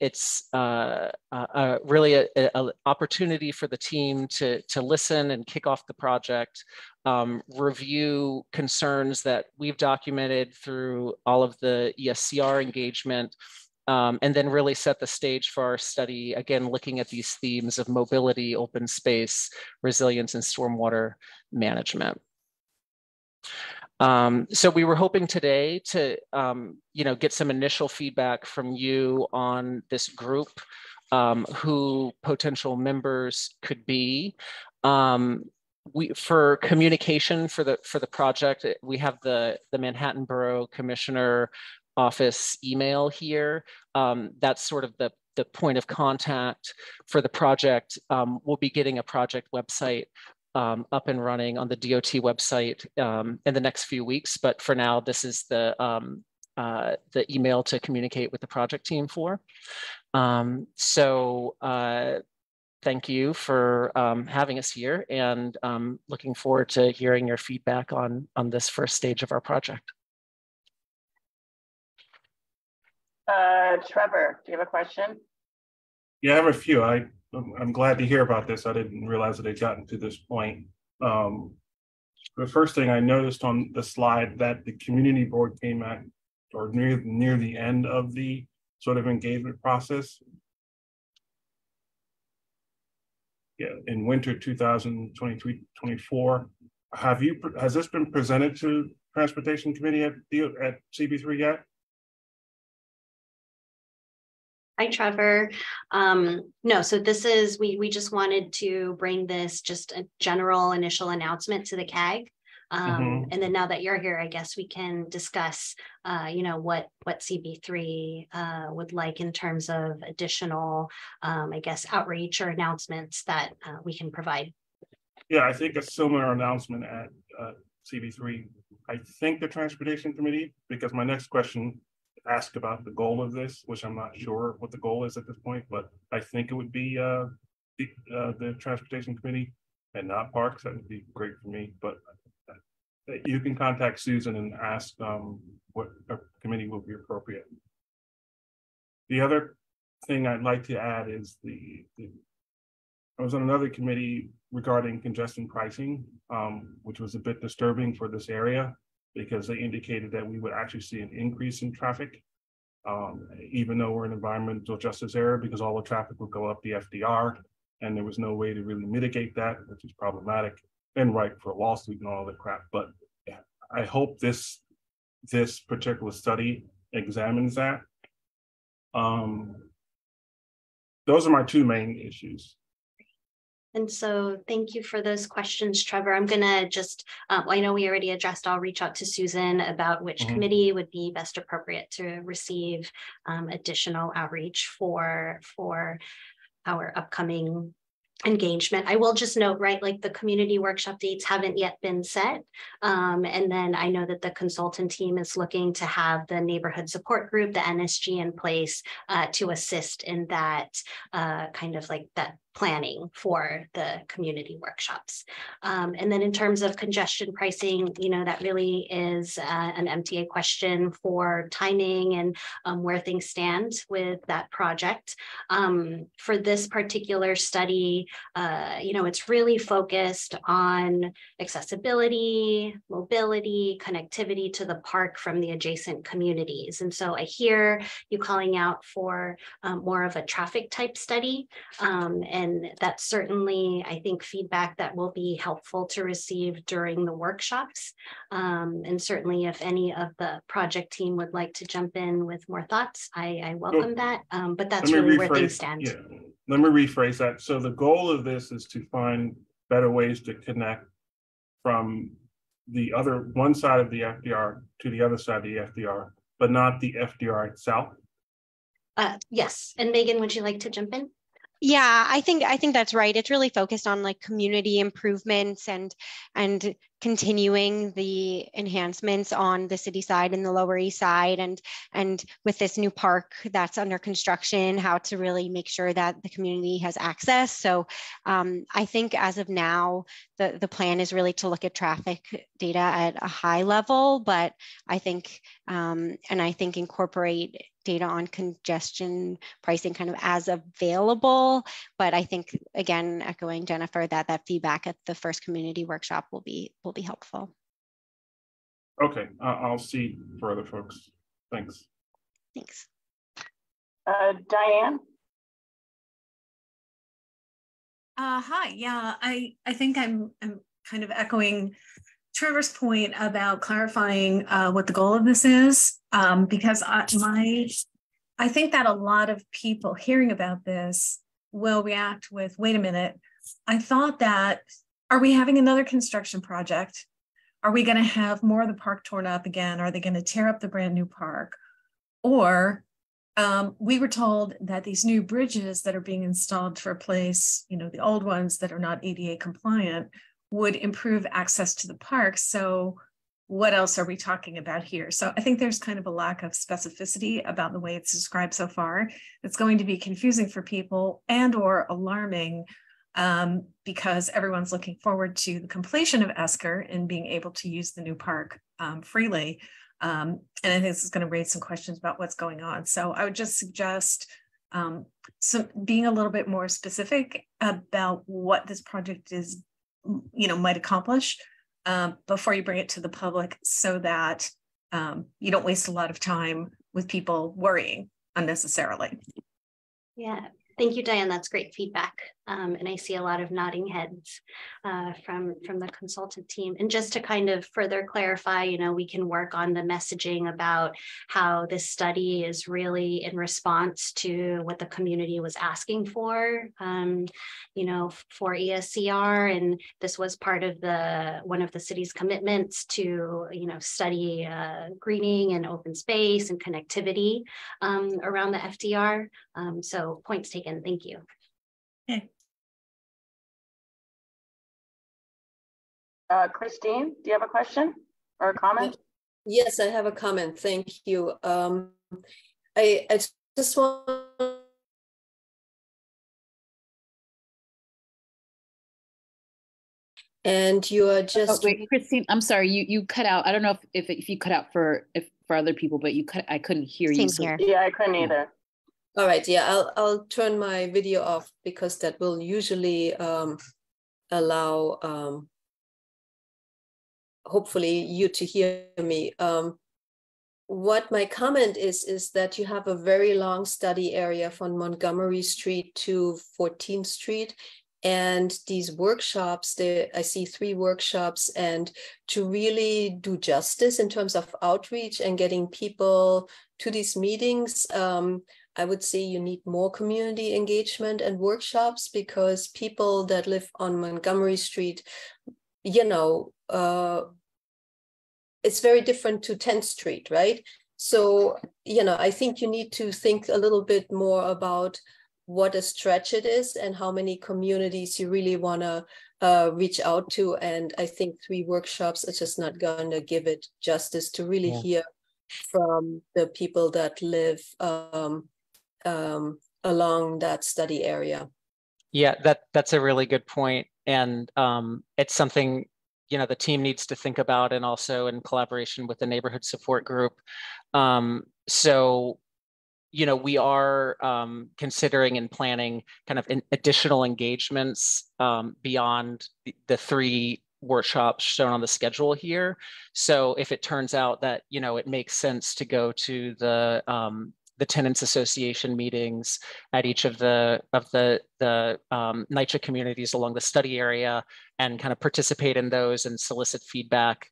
It's really an opportunity for the team to listen and kick off the project, review concerns that we've documented through all of the ESCR engagement, and then really set the stage for our study, again, looking at these themes of mobility, open space, resilience, and stormwater management. So we were hoping today to, get some initial feedback from you on this group, who potential members could be. For communication for the project, we have the Manhattan Borough Commissioner Office email here. That's sort of the point of contact for the project. We'll be getting a project website up and running on the DOT website in the next few weeks. But for now, this is the email to communicate with the project team for. Thank you for having us here, and looking forward to hearing your feedback on this first stage of our project. Trevor, do you have a question? Yeah, I have a few. I'm glad to hear about this. I didn't realize that it had gotten to this point. The first thing I noticed on the slide that the community board came at, or near the end of the sort of engagement process. Yeah, in winter 2023-24. Has this been presented to Transportation Committee at CB3 yet? Hi, Trevor. No, so this is, we just wanted to bring this just a general initial announcement to the CAG. And then now that you're here, I guess we can discuss, what CB3 would like in terms of additional, I guess, outreach or announcements that we can provide. Yeah, I think a similar announcement at CB3. I think the Transportation Committee, because my next question asked about the goal of this, which I'm not sure what the goal is at this point, but I think it would be the Transportation Committee and not Parks. That would be great for me, but you can contact Susan and ask what committee will be appropriate. The other thing I'd like to add is I was on another committee regarding congestion pricing, which was a bit disturbing for this area, because they indicated that we would actually see an increase in traffic, even though we're an environmental justice area, because all the traffic would go up the FDR, and there was no way to really mitigate that, which is problematic and ripe for a lawsuit and all that crap. But yeah, I hope this particular study examines that. Those are my two main issues. And so thank you for those questions, Trevor. I'm going to just, I know we already addressed, I'll reach out to Susan about which committee would be best appropriate to receive additional outreach for our upcoming engagement. I will just note, right, like the community workshop dates haven't yet been set. And then I know that the consultant team is looking to have the neighborhood support group, the NSG, in place to assist in that kind of like that planning for the community workshops. And then in terms of congestion pricing, you know, that really is an MTA question for timing and where things stand with that project. For this particular study, you know, it's really focused on accessibility, mobility, connectivity to the park from the adjacent communities. And so I hear you calling out for more of a traffic type study. And that's certainly, I think, feedback that will be helpful to receive during the workshops. And certainly if any of the project team would like to jump in with more thoughts, I welcome that. But that's really where things stand. Yeah. Let me rephrase that. So the goal of this is to find better ways to connect from the other one side of the FDR to the other side of the FDR, but not the FDR itself. Yes. And Megan, would you like to jump in? Yeah, I think that's right. It's really focused on like community improvements and continuing the enhancements on the city side and the Lower East Side, and with this new park that's under construction, how to really make sure that the community has access. So I think as of now, the plan is really to look at traffic data at a high level, but I think incorporate data on congestion pricing kind of as available. But I think, again, echoing Jennifer, that feedback at the first community workshop will be helpful. Okay, I'll see further, folks. Thanks. Thanks. Diane? Hi, yeah, I think I'm kind of echoing Trevor's point about clarifying what the goal of this is, because I think that a lot of people hearing about this will react with, wait a minute, I thought that, are we having another construction project? Are we going to have more of the park torn up again? Are they going to tear up the brand new park? Or we were told that these new bridges that are being installed to replace, you know, the old ones that are not ADA compliant would improve access to the park. So what else are we talking about here? So I think there's kind of a lack of specificity about the way it's described so far. It's going to be confusing for people and or alarming because everyone's looking forward to the completion of ESCR and being able to use the new park freely. And I think this is going to raise some questions about what's going on. So I would just suggest being a little bit more specific about what this project is, you know, might accomplish before you bring it to the public, so that you don't waste a lot of time with people worrying unnecessarily. Yeah, thank you, Diane. That's great feedback. And I see a lot of nodding heads from the consultant team. And just to kind of further clarify, you know, we can work on the messaging about how this study is really in response to what the community was asking for, you know, for ESCR. And this was part of one of the city's commitments to, you know, study greening and open space and connectivity around the FDR. So points taken. Thank you. Okay. Christine, do you have a question or a comment? Yes, I have a comment. Thank you. I just want. And you are just. Oh, wait, Christine, I'm sorry, you cut out. I don't know if you cut out for other people, but I couldn't hear you. Same here. Yeah, I couldn't either. All right, yeah, I'll turn my video off because that will usually allow hopefully you to hear me. What my comment is that you have a very long study area from Montgomery Street to 14th Street, And these workshops, I see 3 workshops, and to really do justice in terms of outreach and getting people to these meetings, I would say you need more community engagement and workshops, because people that live on Montgomery Street, you know, it's very different to 10th Street, right? So, you know, I think you need to think a little bit more about what a stretch it is and how many communities you really want to reach out to. And I think 3 workshops are just not going to give it justice to really hear from the people that live along that study area. Yeah, that's a really good point. And it's something, you know, the team needs to think about, and also in collaboration with the neighborhood support group. So, you know, we are considering and planning kind of additional engagements beyond the 3 workshops shown on the schedule here. So if it turns out that, you know, it makes sense to go to the Tenants Association meetings at each of the NYCHA communities along the study area, and kind of participate in those and solicit feedback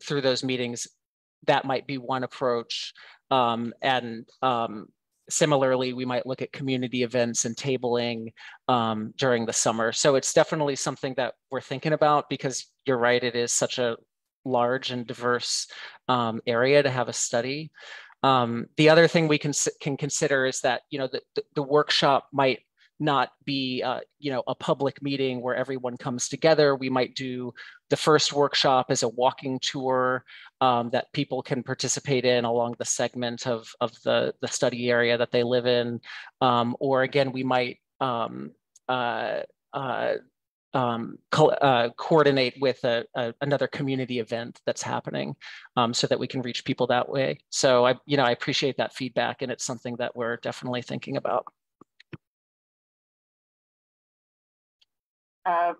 through those meetings, that might be one approach. Similarly, we might look at community events and tabling during the summer. So it's definitely something that we're thinking about, because you're right, it is such a large and diverse area to have a study. The other thing we can consider is that, you know, the workshop might not be, you know, a public meeting where everyone comes together. We might do the first workshop as a walking tour that people can participate in along the segment of the study area that they live in. Or again, we might coordinate with another community event that's happening, so that we can reach people that way. So I appreciate that feedback, and it's something that we're definitely thinking about.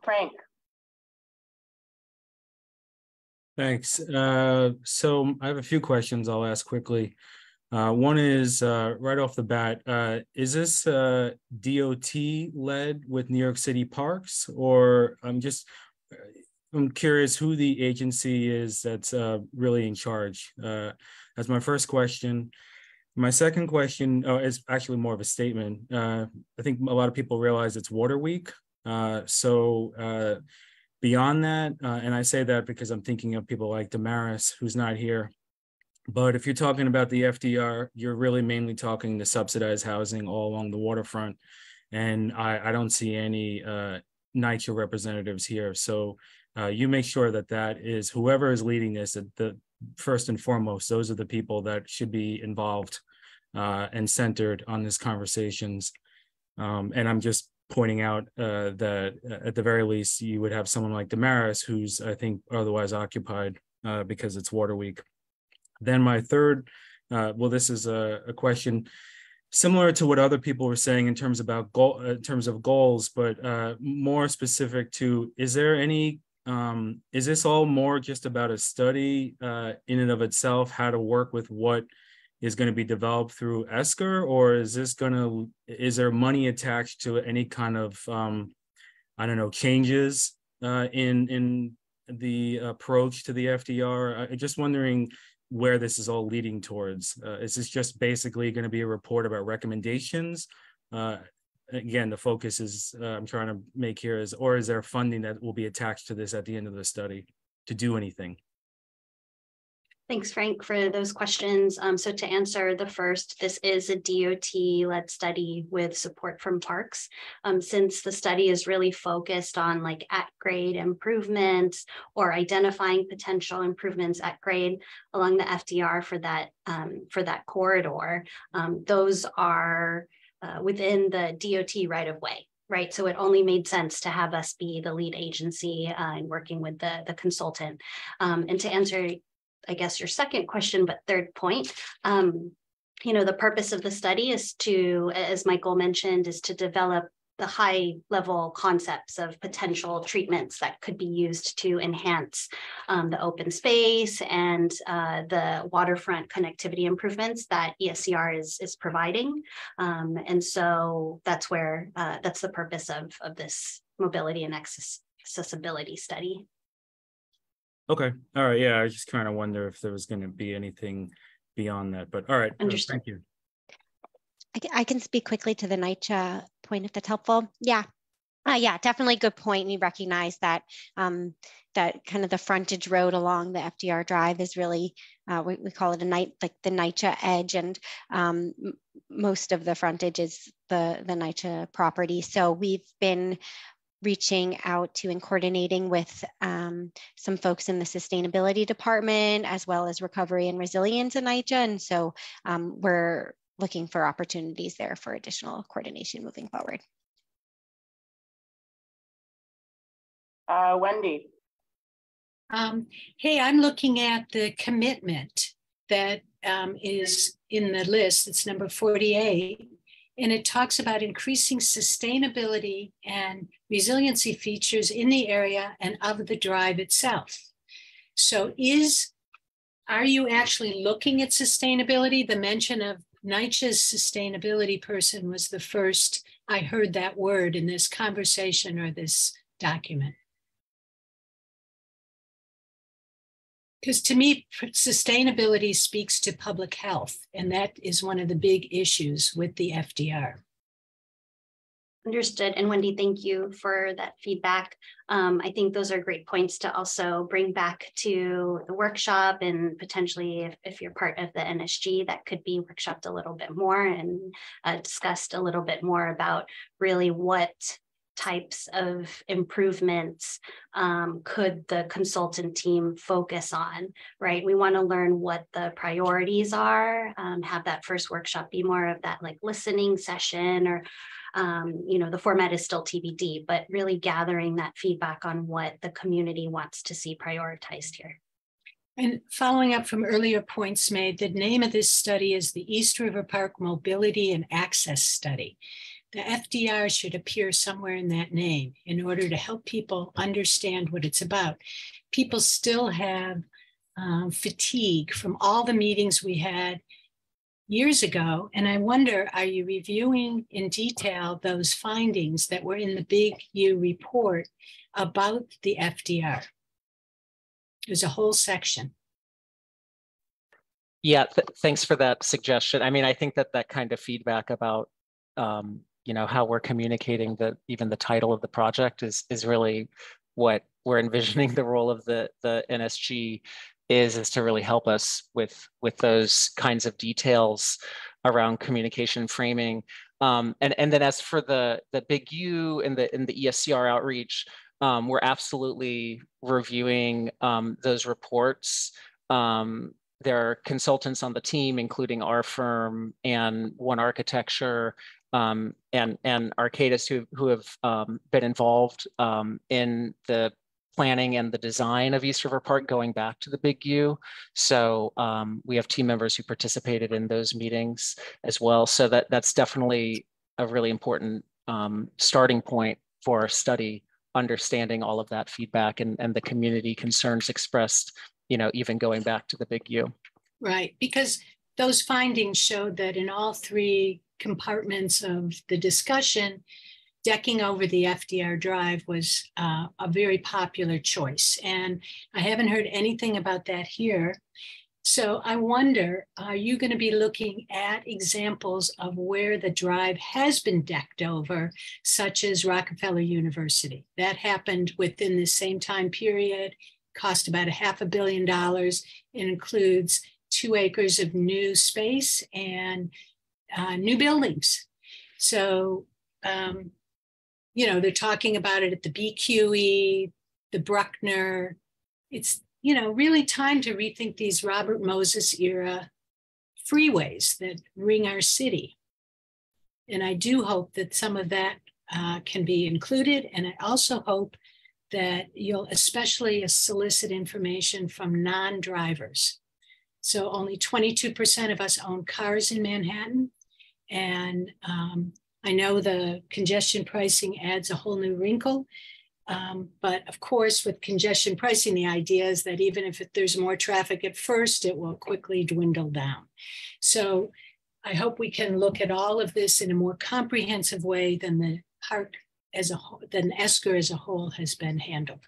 Frank. Thanks. So I have a few questions I'll ask quickly. One is right off the bat, is this DOT led with New York City Parks, or I'm curious who the agency is that's really in charge? That's my first question. My second question is actually more of a statement. I think a lot of people realize it's Water Week. So beyond that, and I say that because I'm thinking of people like Damaris, who's not here. But if you're talking about the FDR, you're really mainly talking the subsidized housing all along the waterfront. And I don't see any NYCHA representatives here. So you make sure that is whoever is leading this, the first and foremost, those are the people that should be involved and centered on these conversations. And I'm just pointing out that at the very least, you would have someone like Damaris, who's, I think, otherwise occupied because it's Water Week. Then my third, this is a question similar to what other people were saying in terms of goals, but more specific to, is this all more just about a study in and of itself, how to work with what is going to be developed through ESCR, or is there money attached to any kind of, changes in the approach to the FDR? I'm just wondering where this is all leading towards. Is this just basically going to be a report about recommendations? Again, the focus is I'm trying to make here is, or is there funding that will be attached to this at the end of the study to do anything? Thanks, Frank, for those questions. So to answer the first, this is a DOT-led study with support from Parks. Since the study is really focused on like at-grade improvements or identifying potential improvements at grade along the FDR for that corridor, those are within the DOT right-of-way. Right, so it only made sense to have us be the lead agency in working with the consultant. And to answer, I guess, your second question, but third point, the purpose of the study is to, as Michael mentioned, is to develop high level concepts of potential treatments that could be used to enhance the open space and the waterfront connectivity improvements that ESCR is providing. And so that's where, that's the purpose of this mobility and accessibility study. Okay, all right, yeah, I just kind of wonder if there was going to be anything beyond that, but all right, thank you. I can speak quickly to the NYCHA point if that's helpful. Yeah, definitely good point. We recognize that that kind of the frontage road along the FDR Drive is really, we call it like the NYCHA edge, and most of the frontage is the NYCHA property. So we've been reaching out to and coordinating with some folks in the sustainability department, as well as recovery and resilience in NYCHA. And so we're looking for opportunities there for additional coordination moving forward. Wendy. Hey, I'm looking at the commitment that is in the list. It's number 48. And it talks about increasing sustainability and resiliency features in the area and of the drive itself. So are you actually looking at sustainability? The mention of NYCHA's sustainability person was the first I heard that word in this conversation or this document. Because to me, sustainability speaks to public health, and that is one of the big issues with the FDR. Understood. And Wendy, thank you for that feedback. I think those are great points to also bring back to the workshop, and potentially if you're part of the NSG, that could be workshopped a little bit more and discussed a little bit more about really what types of improvements could the consultant team focus on, right? We want to learn what the priorities are, have that first workshop be more of that like listening session, or the format is still TBD, but really gathering that feedback on what the community wants to see prioritized here. And following up from earlier points made, the name of this study is the East River Park Mobility and Access Study. The FDR should appear somewhere in that name in order to help people understand what it's about. People still have fatigue from all the meetings we had years ago. And I wonder, are you reviewing in detail those findings that were in the Big U report about the FDR? There's a whole section. Yeah, thanks for that suggestion. I mean, I think that kind of feedback about how we're communicating even the title of the project is really what we're envisioning the role of the NSG is to really help us with those kinds of details around communication framing. And then as for the Big U and the ESCR outreach, we're absolutely reviewing those reports. There are consultants on the team, including our firm and One Architecture, and Arcadis, who have been involved in the planning and the design of East River Park going back to the Big U. So we have team members who participated in those meetings as well. So that's definitely a really important starting point for our study, understanding all of that feedback and the community concerns expressed, even going back to the Big U. Right, because those findings showed that in all three compartments of the discussion, decking over the FDR Drive was a very popular choice. And I haven't heard anything about that here. So I wonder, are you going to be looking at examples of where the drive has been decked over, such as Rockefeller University? That happened within the same time period, cost about $500 million. It includes 2 acres of new space and new buildings. So, they're talking about it at the BQE, the Bruckner. It's, really time to rethink these Robert Moses era freeways that ring our city. And I do hope that some of that can be included. And I also hope that you'll especially solicit information from non-drivers. So only 22% of us own cars in Manhattan. And I know the congestion pricing adds a whole new wrinkle. But of course, with congestion pricing, the idea is that even if there's more traffic at first, it will quickly dwindle down. So I hope we can look at all of this in a more comprehensive way than the park as a whole, than ESCR as a whole has been handled.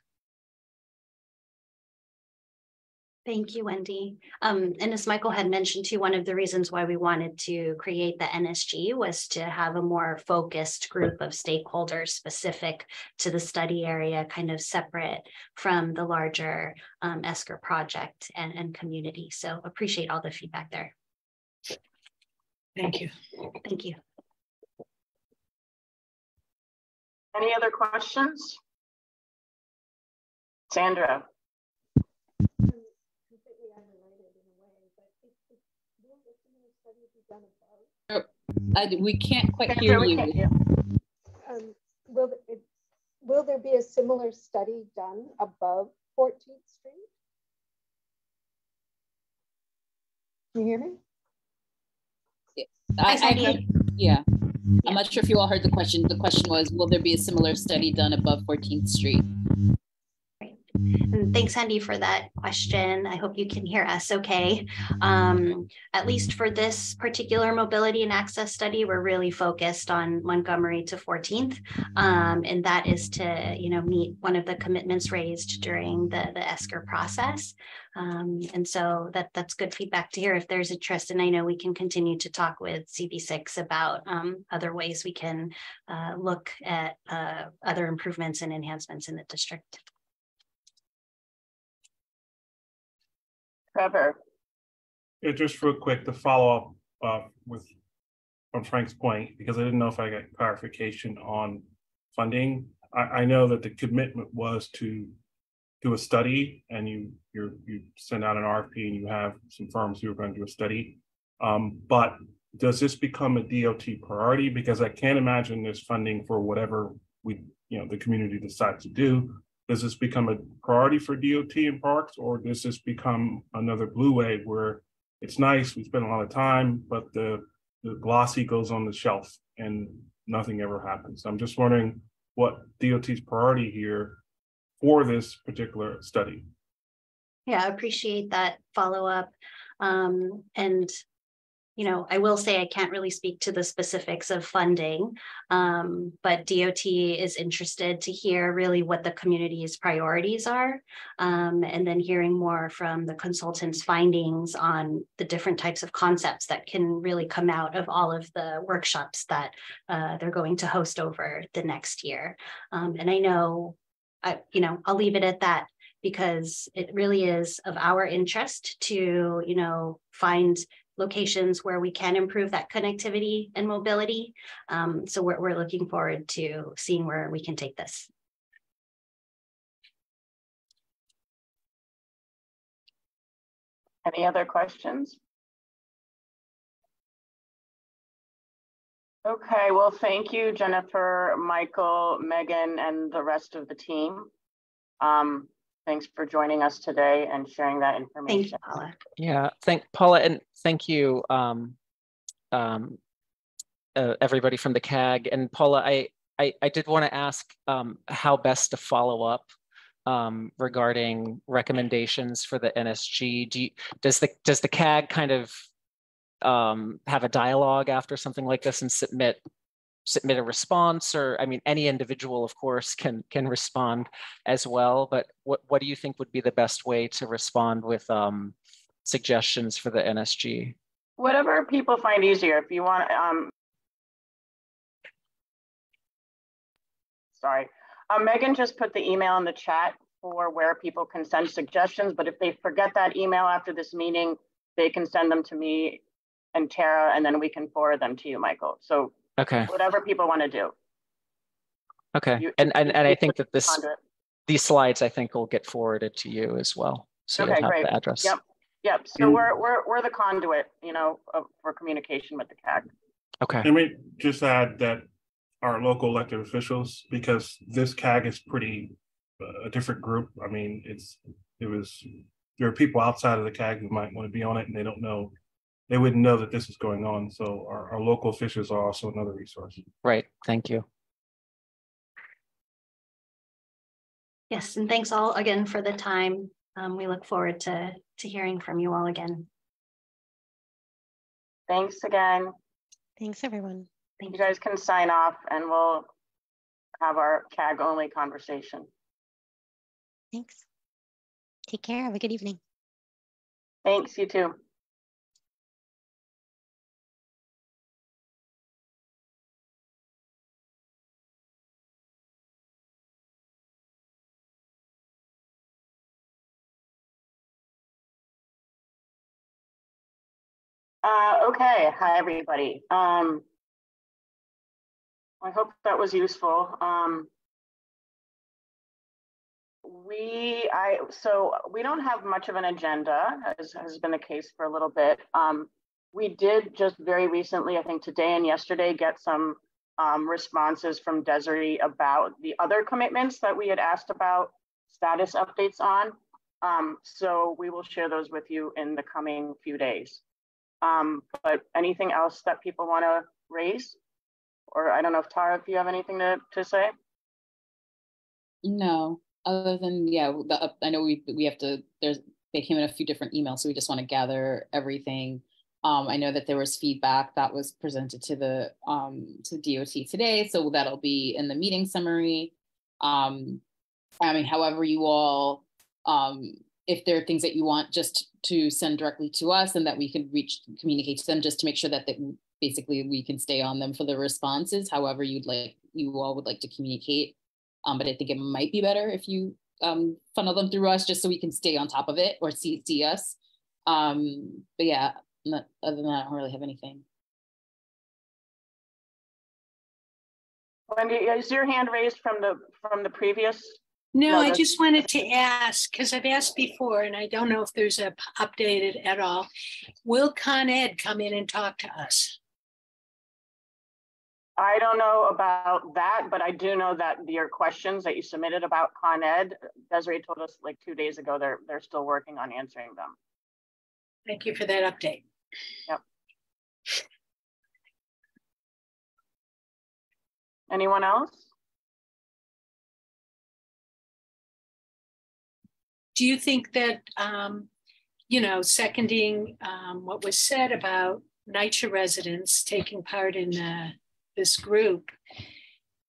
Thank you, Wendy. And as Michael had mentioned too, one of the reasons why we wanted to create the NSG was to have a more focused group of stakeholders specific to the study area, kind of separate from the larger ESCR project and community. So appreciate all the feedback there. Thank you. Thank you. Any other questions? Sandra. We can't quite hear you. Will there be a similar study done above 14th Street? Can you hear me? I heard, yeah. I'm not sure if you all heard the question. The question was, will there be a similar study done above 14th Street? And thanks, Andy, for that question. I hope you can hear us okay. At least for this particular mobility and access study, we're really focused on Montgomery to 14th. And that is to, meet one of the commitments raised during the ESCR process. And so that's good feedback to hear if there's interest. And I know we can continue to talk with CB6 about other ways we can look at other improvements and enhancements in the district. Trevor. Yeah, just real quick to follow up on Frank's point, because I didn't know if I got clarification on funding. I know that the commitment was to do a study, and you send out an RFP and you have some firms who are going to do a study. But does this become a DOT priority? Because I can't imagine there's funding for whatever the community decides to do. Does this become a priority for DOT and parks, or does this become another blue wave where it's nice, we spend a lot of time, but the glossy goes on the shelf and nothing ever happens? I'm just wondering what DOT's priority here for this particular study. Yeah, I appreciate that follow-up. And I will say I can't really speak to the specifics of funding, but DOT is interested to hear really what the community's priorities are, and then hearing more from the consultants' findings on the different types of concepts that can really come out of all of the workshops that they're going to host over the next year. And I know, I'll leave it at that, because it really is of our interest to, find locations where we can improve that connectivity and mobility. So we're looking forward to seeing where we can take this. Any other questions? Okay, well, thank you, Jennifer, Michael, Megan, and the rest of the team. Thanks for joining us today and sharing that information. Thank you, Paula. Yeah, Paula, and thank you, everybody from the CAG. And Paula, I did want to ask how best to follow up regarding recommendations for the NSG. Does the CAG kind of have a dialogue after something like this and submit a response? Or, I mean, any individual, of course, can respond as well, but what do you think would be the best way to respond with suggestions for the NSG? Whatever people find easier. If you want, Megan just put the email in the chat for where people can send suggestions, but if they forget that email after this meeting, they can send them to me and Tara, and then we can forward them to you, Michael. So okay, whatever people want to do. Okay, and I think that these slides, I think, will get forwarded to you as well, so okay, you'll have great. the address. Yep. So we're the conduit, for communication with the CAG. Okay. Let me just add that our local elected officials, because this CAG is pretty a different group. I mean, there are people outside of the CAG who might want to be on it, and they don't know they wouldn't know that this is going on. So our local officials are also another resource. Right, thank you. Yes, and thanks all again for the time. We look forward to hearing from you all again. Thanks again. Thanks, everyone. You guys can sign off and we'll have our CAG only conversation. Thanks. Take care. Have a good evening. Thanks, you too. Okay, hi everybody. I hope that was useful. So we don't have much of an agenda, as has been the case for a little bit. We did just very recently, I think today and yesterday, get some responses from Desiree about the other commitments that we had asked about status updates on. So we will share those with you in the coming few days. But anything else that people want to raise? Or I don't know if Tara, if you have anything to say? No, other than, yeah, I know we have to, they came in a few different emails, so we just want to gather everything. I know that there was feedback that was presented to the to DOT today, so that'll be in the meeting summary. I mean, however you all, if there are things that you want just to send directly to us and that we can communicate to them, just to make sure that basically we can stay on them for the responses, however you all would like to communicate. But I think it might be better if you funnel them through us, just so we can stay on top of it or see us. But yeah, other than that, I don't really have anything. Wendy, is your hand raised from the previous? No, I just wanted to ask, because I've asked before and I don't know if there's a updated at all. Will Con Ed come in and talk to us? I don't know about that, but I do know that your questions that you submitted about Con Ed, Desiree told us like 2 days ago, they're still working on answering them. Thank you for that update. Yep. Anyone else? Do you think that, you know, seconding what was said about NYCHA residents taking part in this group,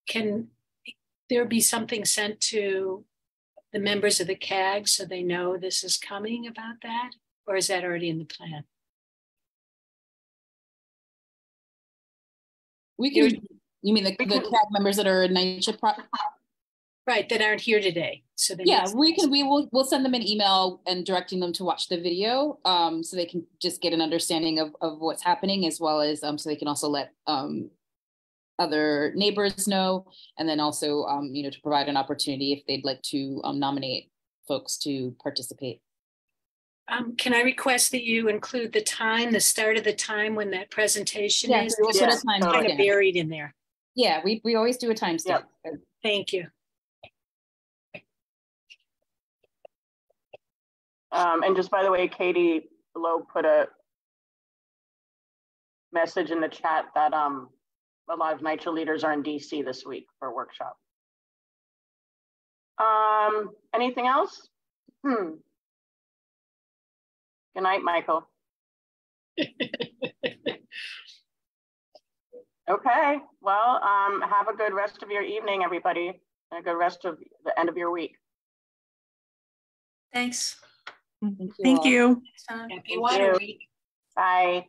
can there be something sent to the members of the CAG so they know this is coming about that? Or is that already in the plan? We can, you mean the CAG members that are in NYCHA? Right, that aren't here today. So yeah, we'll send them an email and directing them to watch the video, so they can just get an understanding of what's happening, as well as so they can also let other neighbors know, and then also you know, to provide an opportunity if they'd like to nominate folks to participate. Can I request that you include the time, the start of the time when that presentation is? We'll put a time kind of buried in there. Yeah, we always do a timestamp. Yep. Thank you. And just by the way, Katie Lowe put a message in the chat that a lot of NYCHA leaders are in DC this week for a workshop. Anything else? Good night, Michael. Okay, well, have a good rest of your evening, everybody, and a good rest of the end of your week. Thanks. Thank you. Happy Water Week. Bye.